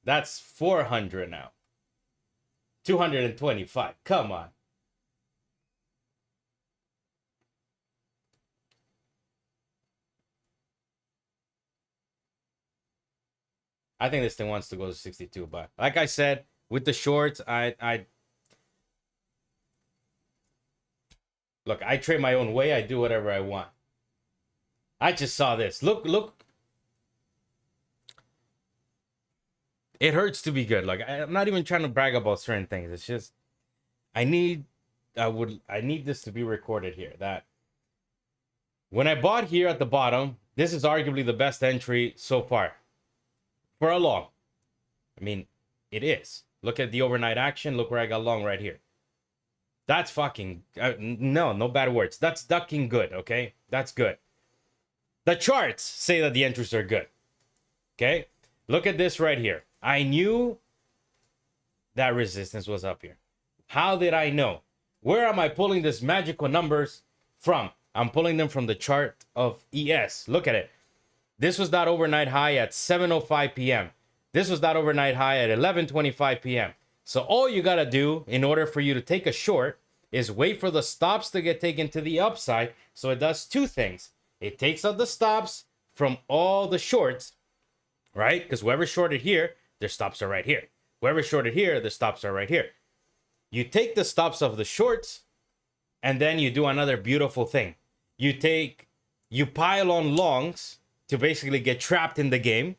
That's 400 now. 225. Come on. I think this thing wants to go to 62, but like I said, with the shorts, I look, I trade my own way. I do whatever I want. I just saw this. Look. It hurts to be good. Like, I'm not even trying to brag about certain things. It's just I need this to be recorded here. That when I bought here at the bottom, this is arguably the best entry so far. For a long. I mean, it is. Look at the overnight action. Look where I got long right here. That's fucking no bad words. That's ducking good, okay? That's good. The charts say that the entries are good. Okay? Look at this right here. I knew that resistance was up here. How did I know? Where am I pulling these magical numbers from? I'm pulling them from the chart of ES. Look at it. This was that overnight high at 7:05 p.m. This was that overnight high at 11:25 p.m. So all you got to do in order for you to take a short is wait for the stops to get taken to the upside. So it does two things. It takes out the stops from all the shorts, right? Because whoever shorted here, their stops are right here. Whoever shorted here, the stops are right here. You take the stops of the shorts, and then you do another beautiful thing. You pile on longs to basically get trapped in the game,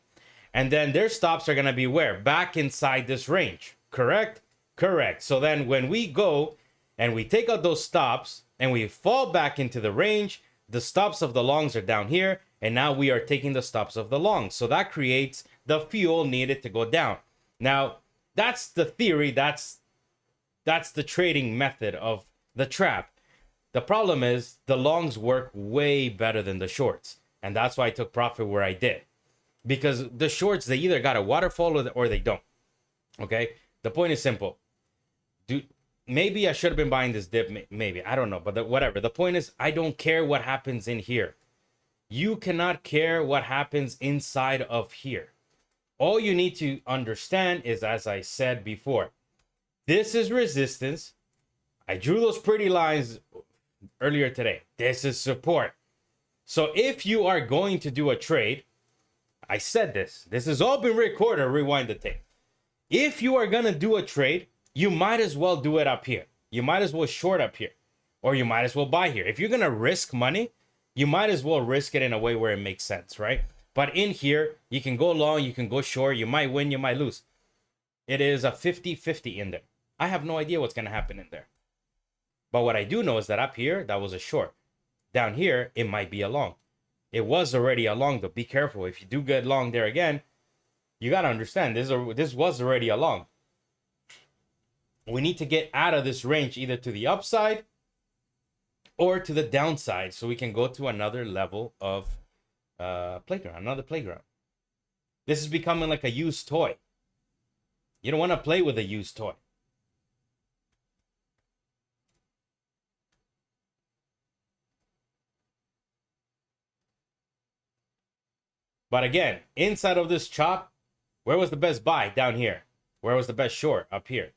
and then their stops are going to be where? Back inside this range. Correct? Correct. So then when we go and we take out those stops and we fall back into the range, the stops of the longs are down here, and now we are taking the stops of the longs. So that creates the fuel needed to go down. Now, that's the theory. That's the trading method of the trap. The problem is the longs work way better than the shorts. And that's why I took profit where I did. Because the shorts, they either got a waterfall or they don't. Okay? The point is simple. Maybe I should have been buying this dip. Maybe. I don't know. But whatever. The point is, I don't care what happens in here. You cannot care what happens inside of here. All you need to understand is, as I said before, this is resistance. I drew those pretty lines earlier today. This is support. So if you are going to do a trade, I said this. This has all been recorded. Rewind the tape. If you are going to do a trade, you might as well do it up here. You might as well short up here, or you might as well buy here. If you're going to risk money, you might as well risk it in a way where it makes sense, right? But in here, you can go long, you can go short, you might win, you might lose. It is a 50-50 in there. I have no idea what's going to happen in there. But what I do know is that up here, that was a short. Down here, it might be a long. It was already a long, though. Be careful. If you do get long there again, you got to understand, this was already a long. We need to get out of this range either to the upside or to the downside so we can go to another level of playground, another playground. This is becoming like a used toy. You don't want to play with a used toy. But again, inside of this chop, where was the best buy? Down here. Where was the best short? Up here.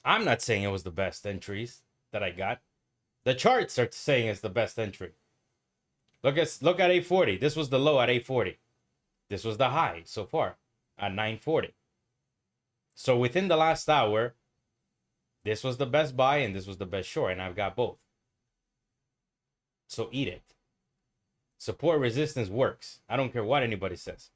I'm not saying it was the best entries that I got. The charts are saying it's the best entry. Look at 840. This was the low at 840. This was the high so far at 940. So within the last hour, this was the best buy and this was the best short, and I've got both. So eat it. Support resistance works. I don't care what anybody says.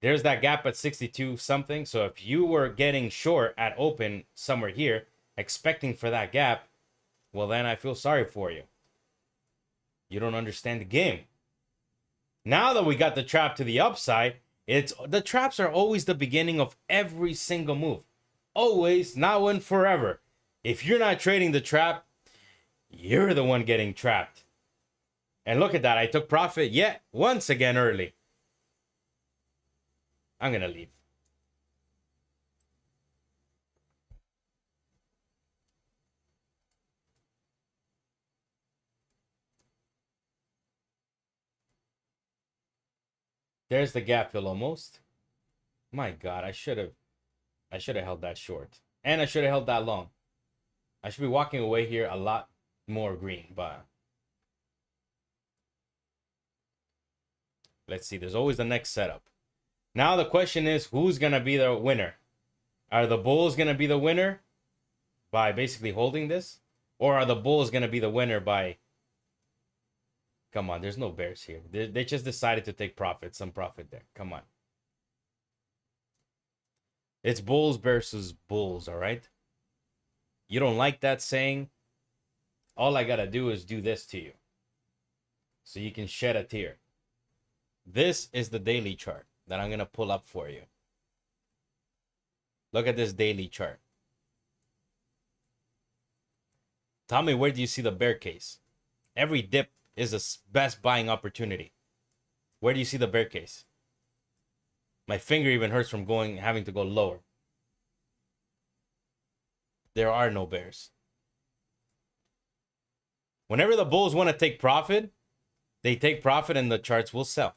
There's that gap at 62 something. So if you were getting short at open somewhere here, expecting for that gap, well, then I feel sorry for you. You don't understand the game. Now that we got the trap to the upside, the traps are always the beginning of every single move. Always, now and forever. If you're not trading the trap, you're the one getting trapped. And look at that. I took profit yet once again early. I'm going to leave. There's the gap fill almost. My God, I should have held that short. And I should have held that long. I should be walking away here a lot more green, but let's see. There's always the next setup. Now the question is, who's going to be the winner? Are the bulls going to be the winner by basically holding this? Or are the bulls going to be the winner by... Come on, there's no bears here. They just decided to take profit, some profit there. Come on. It's bulls versus bulls, all right? You don't like that saying? All I got to do is do this to you, so you can shed a tear. This is the daily chart that I'm going to pull up for you. Look at this daily chart. Tell me, where do you see the bear case? Every dip is the best buying opportunity. Where do you see the bear case? My finger even hurts from having to go lower. There are no bears. Whenever the bulls want to take profit, they take profit and the charts will sell.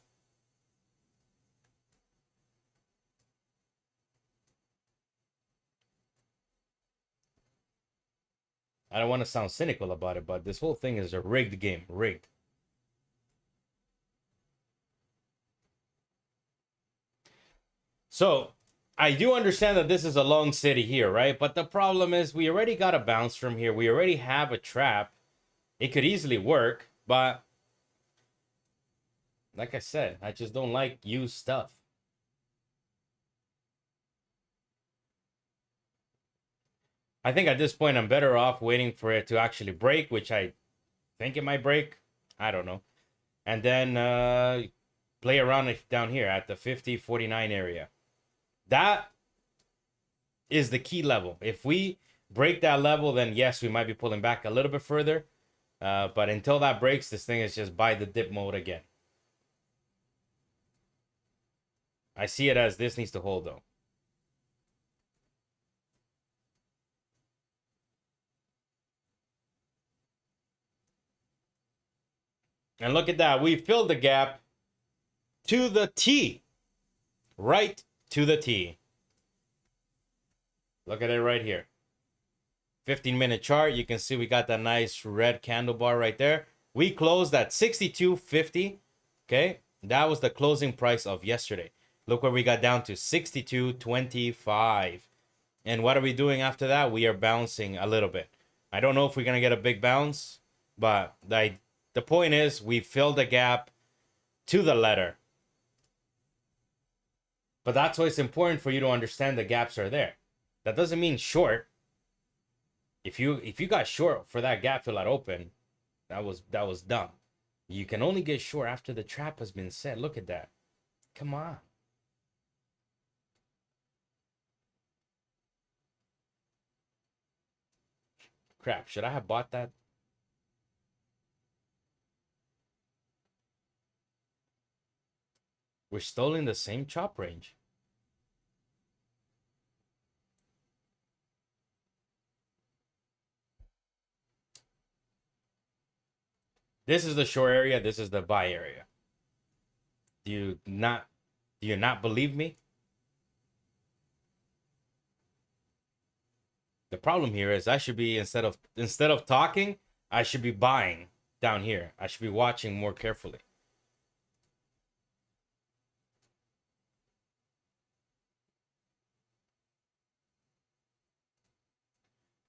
I don't want to sound cynical about it, but this whole thing is a rigged game. Rigged. So, I do understand that this is a long city here, right? But the problem is we already got a bounce from here. We already have a trap. It could easily work, but like I said, I just don't like used stuff. I think at this point, I'm better off waiting for it to actually break, which I think it might break. I don't know. And then play around down here at the 50-49 area. That is the key level. If we break that level, then yes, we might be pulling back a little bit further. But until that breaks, this thing is just buy the dip mode again. I see it as this needs to hold, though. And look at that. We filled the gap to the T. Right to the T. Look at it right here. 15-minute chart. You can see we got that nice red candle bar right there. We closed at 62.50. Okay. That was the closing price of yesterday. Look where we got down to, 62.25. And what are we doing after that? We are bouncing a little bit. I don't know if we're going to get a big bounce, but the point is we filled the gap to the letter. But that's why it's important for you to understand the gaps are there. That doesn't mean short. If you got short for that gap to let open, that was dumb. You can only get short after the trap has been set. Look at that. Come on. Crap, should I have bought that? We're still in the same chop range. This is the short area. This is the buy area. Do you not believe me? The problem here is I should be, instead of talking, I should be buying down here. I should be watching more carefully.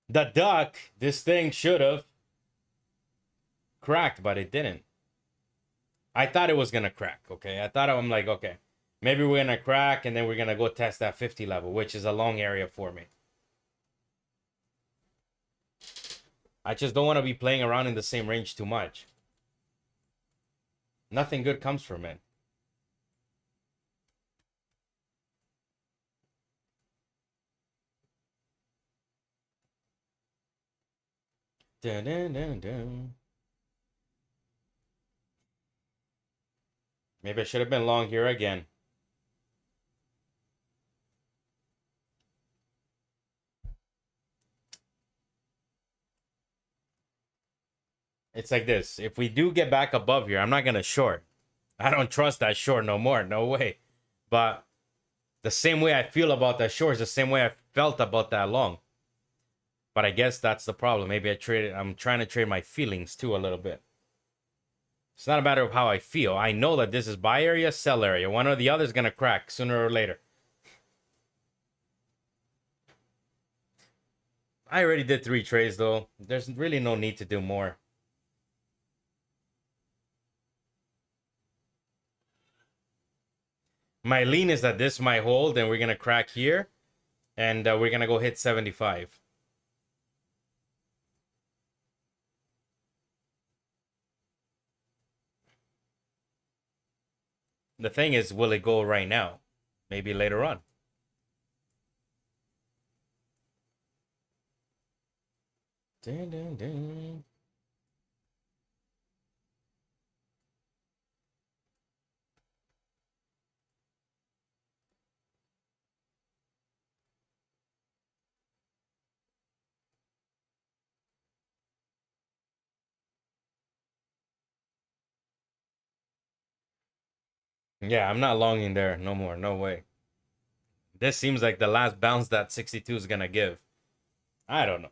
The duck, this thing should have cracked, but it didn't. I thought it was gonna crack, okay? I'm like, okay, maybe we're gonna crack and then we're gonna go test that 50 level, which is a long area for me. I just don't want to be playing around in the same range too much. Nothing good comes from it. Dun, dun, dun, dun. Maybe I should have been long here again. It's like this. If we do get back above here, I'm not going to short. I don't trust that short no more. No way. But the same way I feel about that short is the same way I felt about that long. But I guess that's the problem. Maybe I'm trying to trade my feelings too a little bit. It's not a matter of how I feel. I know that this is buy area, sell area. One or the other is going to crack sooner or later. I already did 3 trades though. There's really no need to do more. My lean is that this might hold and we're going to crack here. And we're going to go hit 75. The thing is, will it go right now? Maybe later on. Dun, dun, dun. Yeah, I'm not longing there no more. No way. This seems like the last bounce that 62 is going to give. I don't know.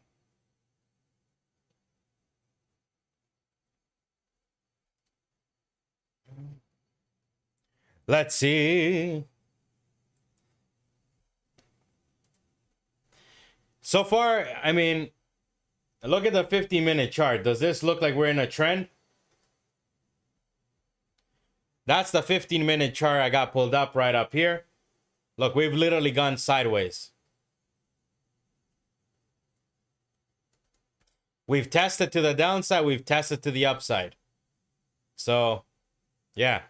Let's see. So far, I mean, look at the 15-minute chart. Does this look like we're in a trend? That's the 15-minute chart I got pulled up right up here. Look, we've literally gone sideways. We've tested to the downside. We've tested to the upside. So, yeah.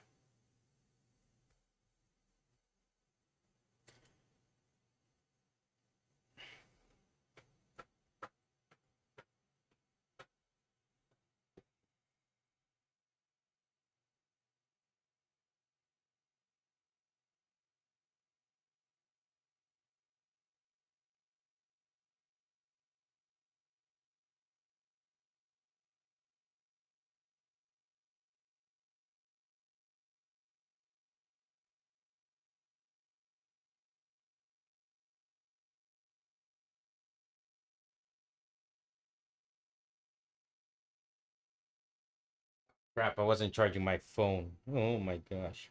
Crap, I wasn't charging my phone. Oh my gosh.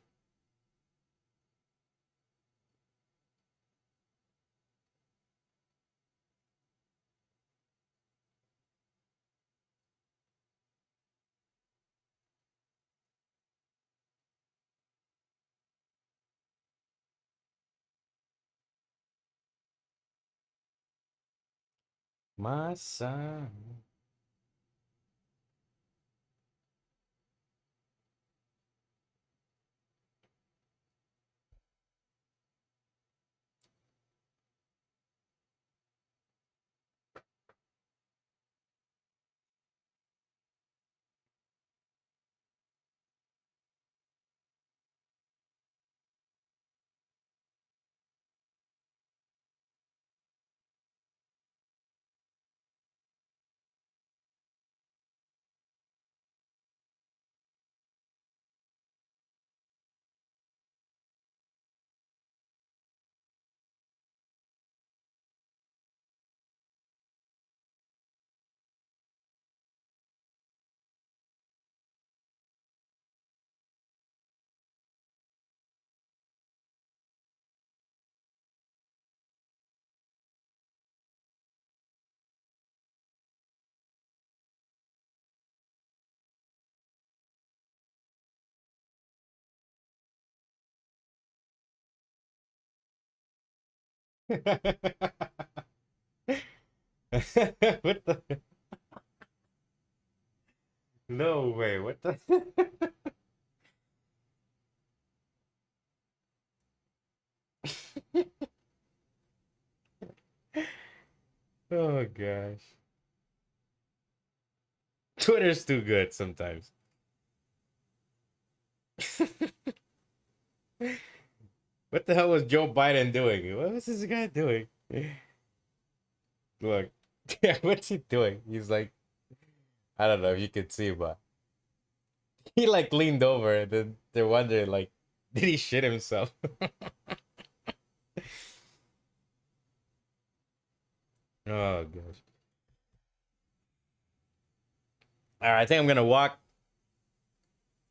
My son. What the? No way. What the? Oh gosh. Twitter's too good sometimes. What the hell was Joe Biden doing? What was this guy doing? Look. Yeah, what's he doing? He's like, I don't know if you can see, but he like leaned over and then they're wondering like, did he shit himself? Oh gosh. All right, I think I'm gonna walk.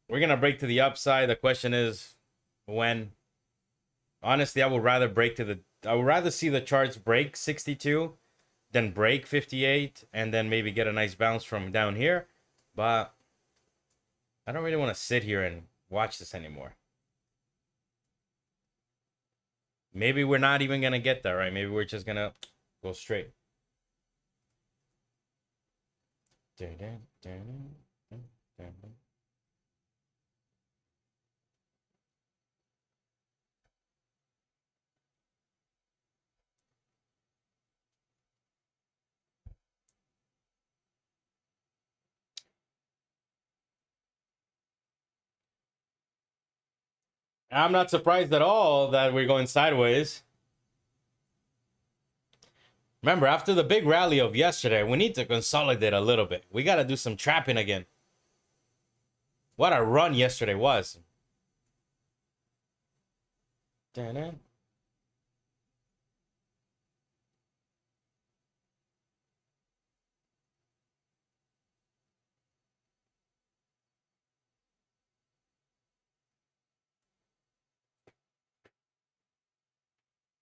We're gonna break to the upside. The question is when. Honestly, I would rather break to the. I would rather see the charts break 62 than break 58 and then maybe get a nice bounce from down here. But I don't really want to sit here and watch this anymore. Maybe we're not even gonna get there, right? Maybe we're just gonna go straight. I'm not surprised at all that we're going sideways. Remember, after the big rally of yesterday, we need to consolidate a little bit. We got to do some trapping again. What a run yesterday was.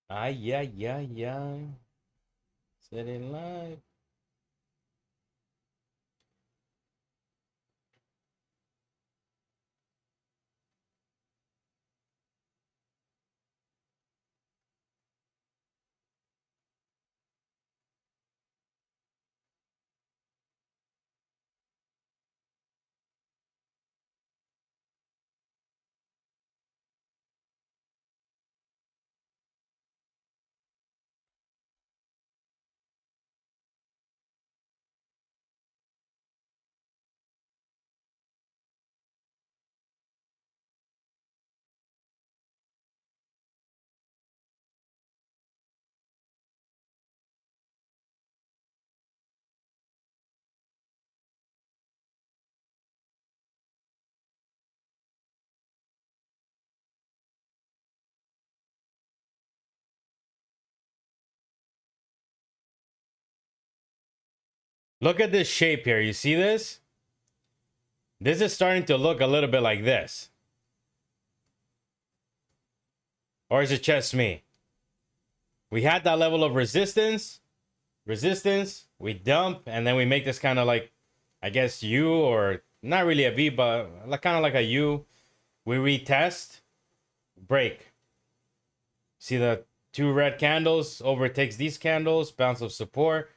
Ay, ay, ay, ay. Sitting live. Look at this shape here. You see this? This is starting to look a little bit like this. Or is it just me? We had that level of resistance, we dump, and then we make this kind of like, I guess, U, or not really a V, but kind of like a U. We retest, break. See the two red candles overtakes these candles, bounce of support.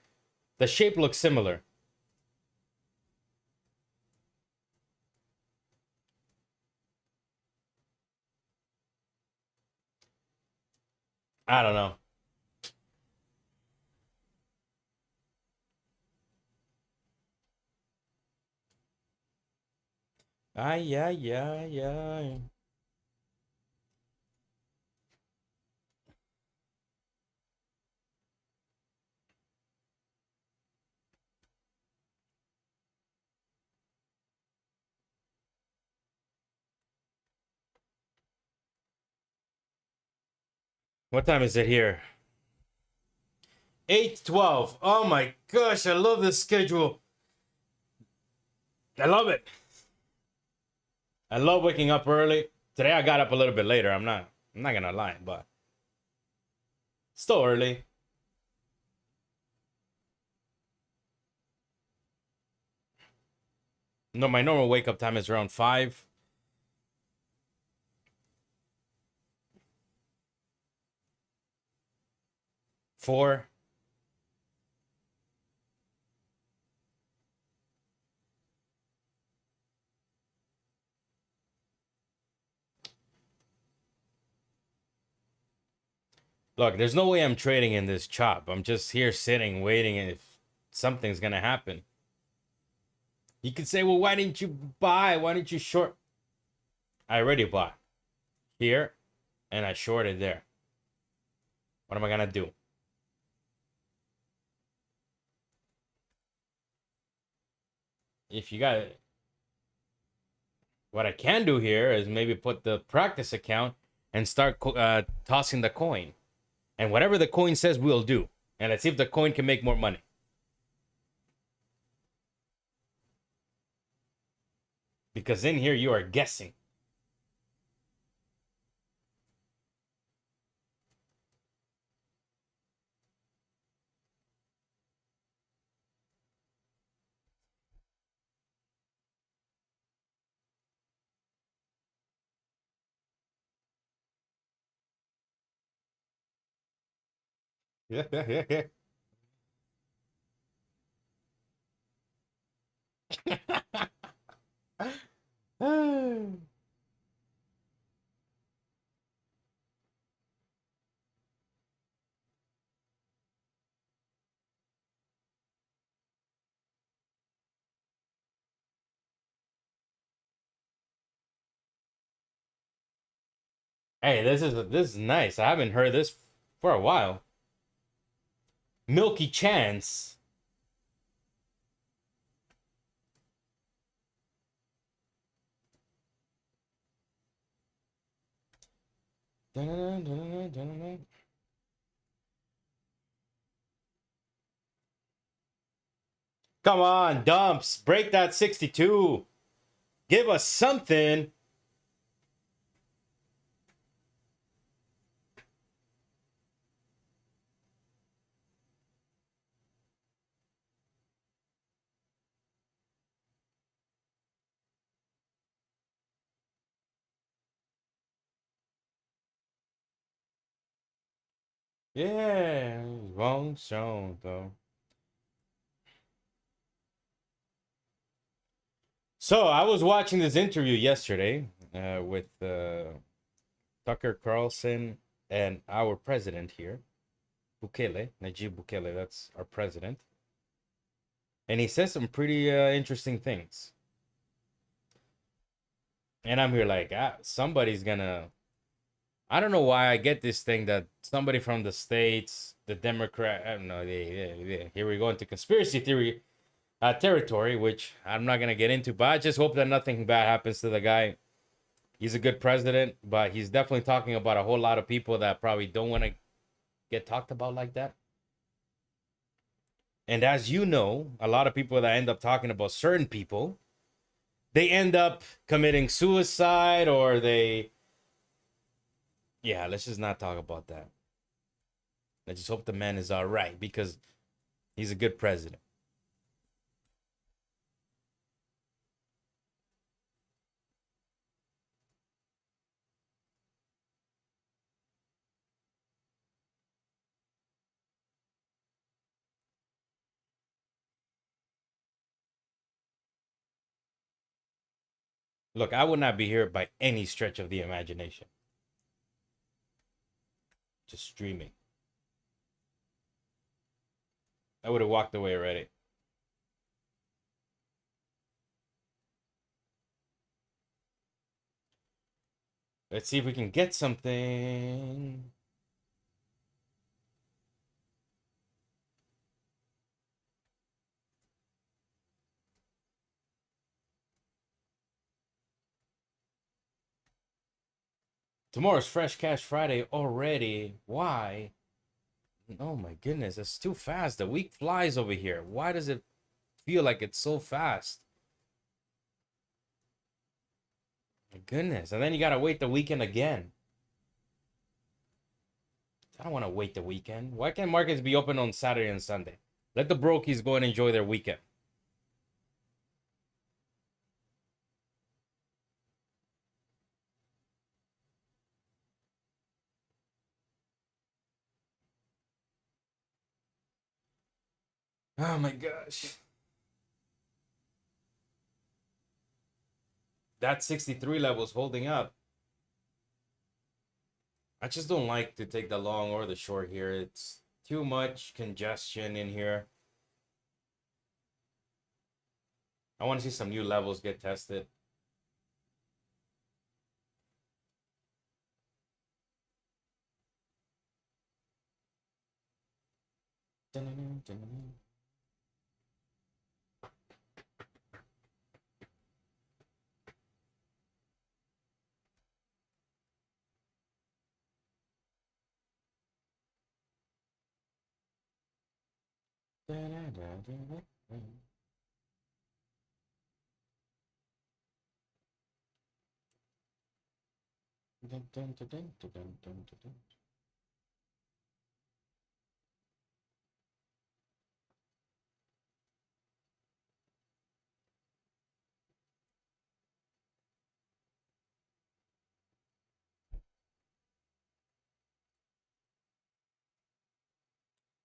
The shape looks similar. I don't know. Ay, ay, ay, ay. What time is it here? 8:12. Oh my gosh, I love this schedule. I love it. I love waking up early. Today I got up a little bit later. I'm not gonna lie, but still early. No, my normal wake up time is around 5. Four. Look, there's no way I'm trading in this chop. I'm just here sitting, waiting if something's gonna happen. You could say, well, why didn't you buy? Why didn't you short? I already bought here, and I shorted there. What am I gonna do? If you got it, what I can do here is maybe put the practice account and start tossing the coin. And whatever the coin says, we'll do. And let's see if the coin can make more money. Because in here, you are guessing. Yeah. Hey, this is nice. I haven't heard this for a while. Milky Chance. Come on, dumps. Break that 62. Give us something. Yeah, wrong zone though. So I was watching this interview yesterday with Tucker Carlson and our president here, Bukele, Najib Bukele. That's our president, and he says some pretty interesting things. And I'm here like, somebody's gonna. I don't know why I get this thing that somebody from the States, the Democrat, I don't know, here we go into conspiracy theory territory, which I'm not going to get into, but I just hope that nothing bad happens to the guy. He's a good president, but he's definitely talking about a whole lot of people that probably don't want to get talked about like that. And as you know, a lot of people that end up talking about certain people they end up committing suicide, or they, yeah, let's just not talk about that. I just hope the man is all right, because he's a good president. Look, I would not be here by any stretch of the imagination. Just streaming. I would have walked away already. Let's see if we can get something. Tomorrow's Fresh Cash Friday already. Why? Oh my goodness, it's too fast. The week flies over here. Why does it feel like it's so fast? My goodness. And then you gotta wait the weekend again. I don't want to wait the weekend. Why can't markets be open on Saturday and Sunday? Let the brokies go and enjoy their weekend. Oh my gosh. That 63 level is holding up. I just don't like to take the long or the short here. It's too much congestion in here. I want to see some new levels get tested.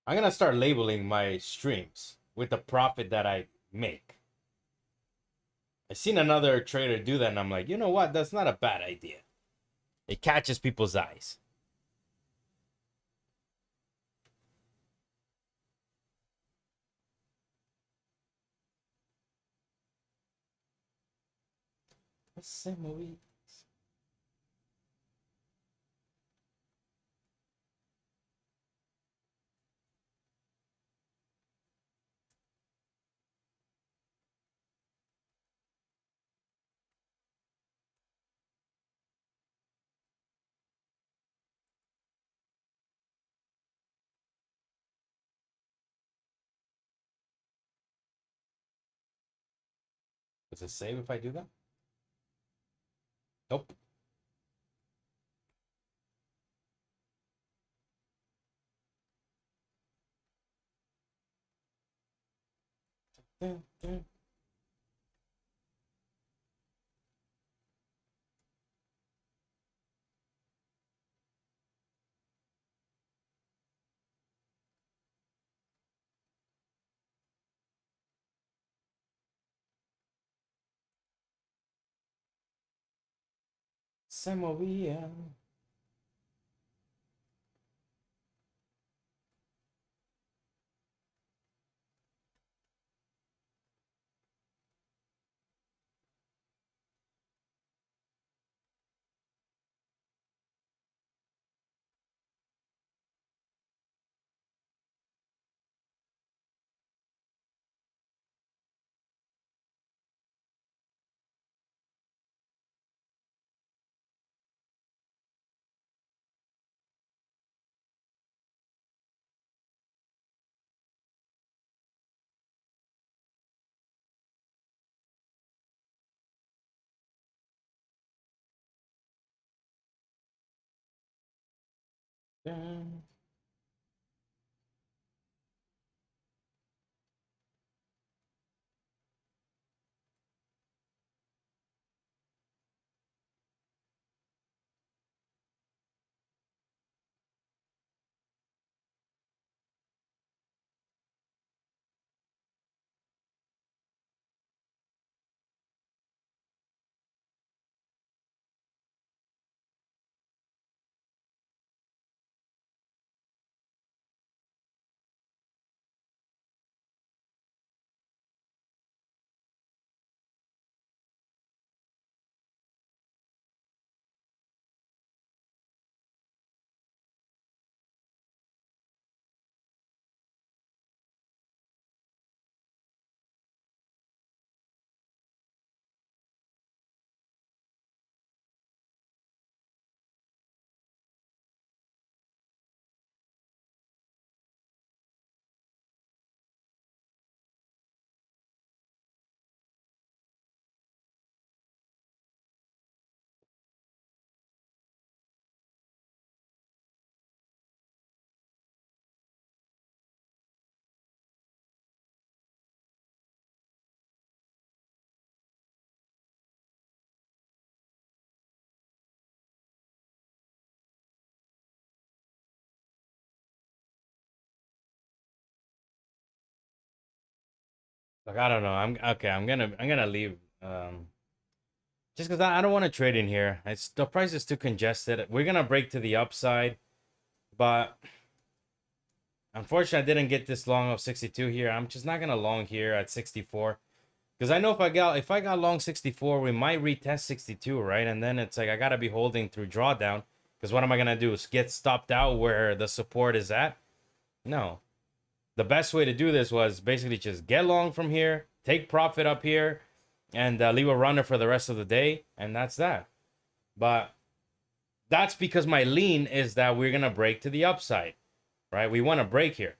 I'm gonna start labeling my streams with the profit that I make. I seen another trader do that, and I'm like, you know what? That's not a bad idea. It catches people's eyes. Does it save if I do that? Nope. Semovia. Dun. Like I don't know. I'm okay. I'm gonna leave. Just because I don't want to trade in here. It's the price is too congested. We're gonna break to the upside, but unfortunately, I didn't get this long of 62 here. I'm just not gonna long here at 64 because I know if I got long 64, we might retest 62, right? And then it's like I gotta be holding through drawdown because what am I gonna do? Is get stopped out where the support is at? No. The best way to do this was basically just get long from here, take profit up here, and leave a runner for the rest of the day, and that's that. But that's because my lean is that we're gonna break to the upside, right? We want to break here.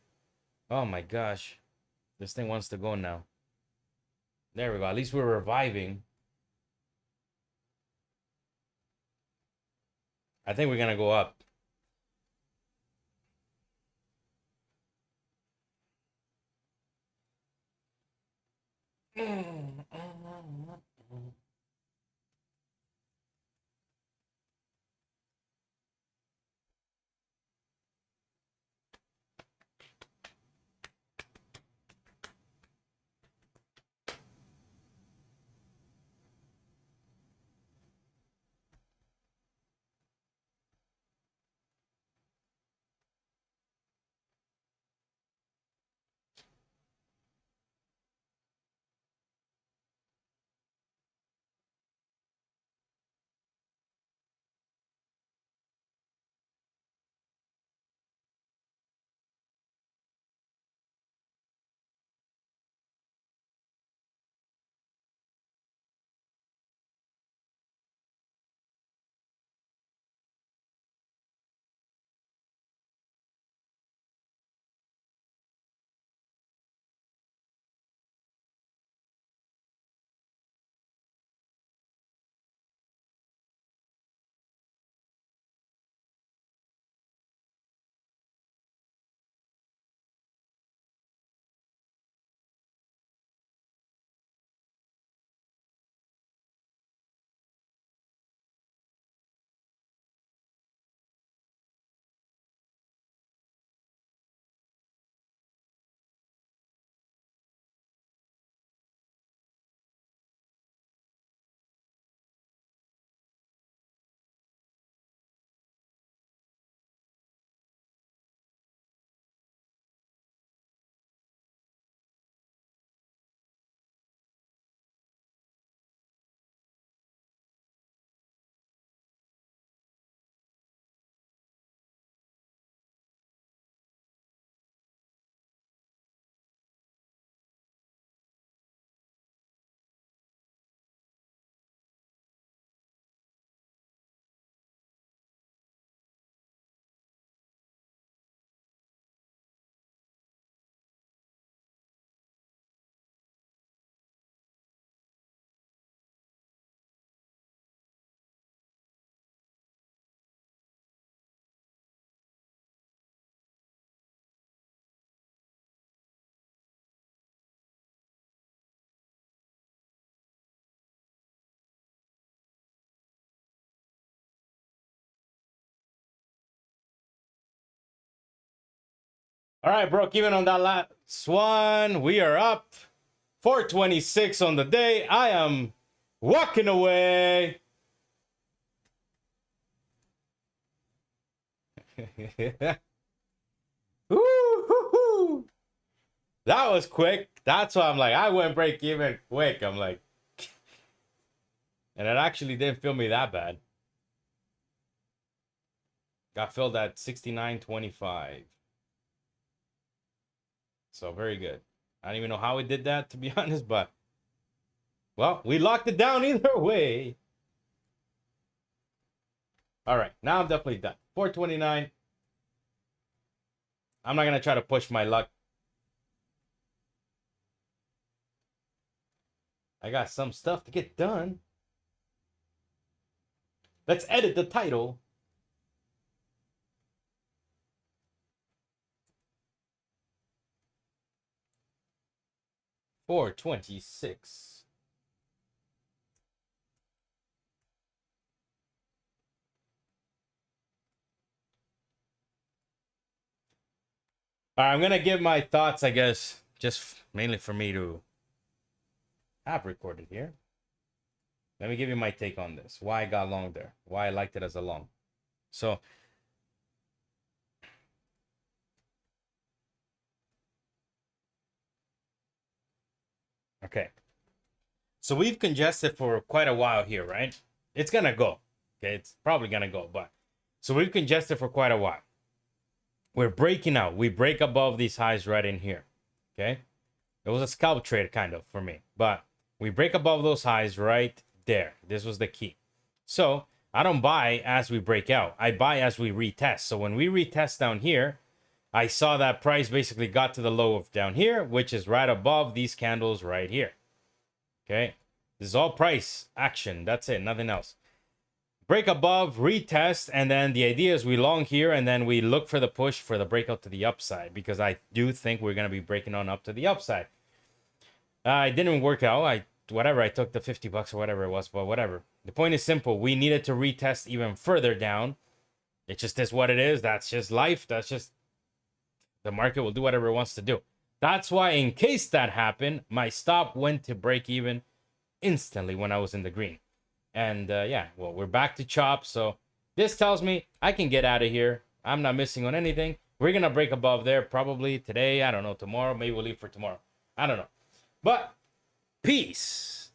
Oh my gosh, this thing wants to go now. There we go. At least we're reviving. I think we're gonna go up. All right, broke even on that last one. We are up 426 on the day. I am walking away. Woo-hoo-hoo. That was quick. That's why I'm like, I went break even quick. I'm like, and it actually didn't feel me that bad. Got filled at 69.25. So very good. I don't even know how we did that, to be honest, but well, we locked it down either way. All right, now I'm definitely done. 429. I'm not going to try to push my luck. I got some stuff to get done. Let's edit the title. $426. All right, I'm going to give my thoughts, I guess, just mainly for me to have recorded here. Let me give you my take on this. Why I got long there. Why I liked it as a long. So, okay. So we've congested for quite a while here, right? It's going to go. Okay, it's probably going to go. But so we've congested for quite a while. We're breaking out. We break above these highs right in here. Okay. It was a scalp trade kind of for me. But we break above those highs right there. This was the key. So I don't buy as we break out. I buy as we retest. So when we retest down here, I saw that price basically got to the low of down here, which is right above these candles right here. Okay. This is all price action. That's it. Nothing else. Break above, retest, and then the idea is we long here, and then we look for the push for the breakout to the upside, because I do think we're going to be breaking on up to the upside. It didn't work out. I took the $50 or whatever it was, but whatever. The point is simple. We needed to retest even further down. It just is what it is. That's just life. That's just the market will do whatever it wants to do. That's why, in case that happened, my stop went to break even instantly when I was in the green. And yeah, well, we're back to chop. So this tells me I can get out of here. I'm not missing on anything. We're going to break above there probably today. I don't know, tomorrow. Maybe we'll leave for tomorrow. I don't know. But peace.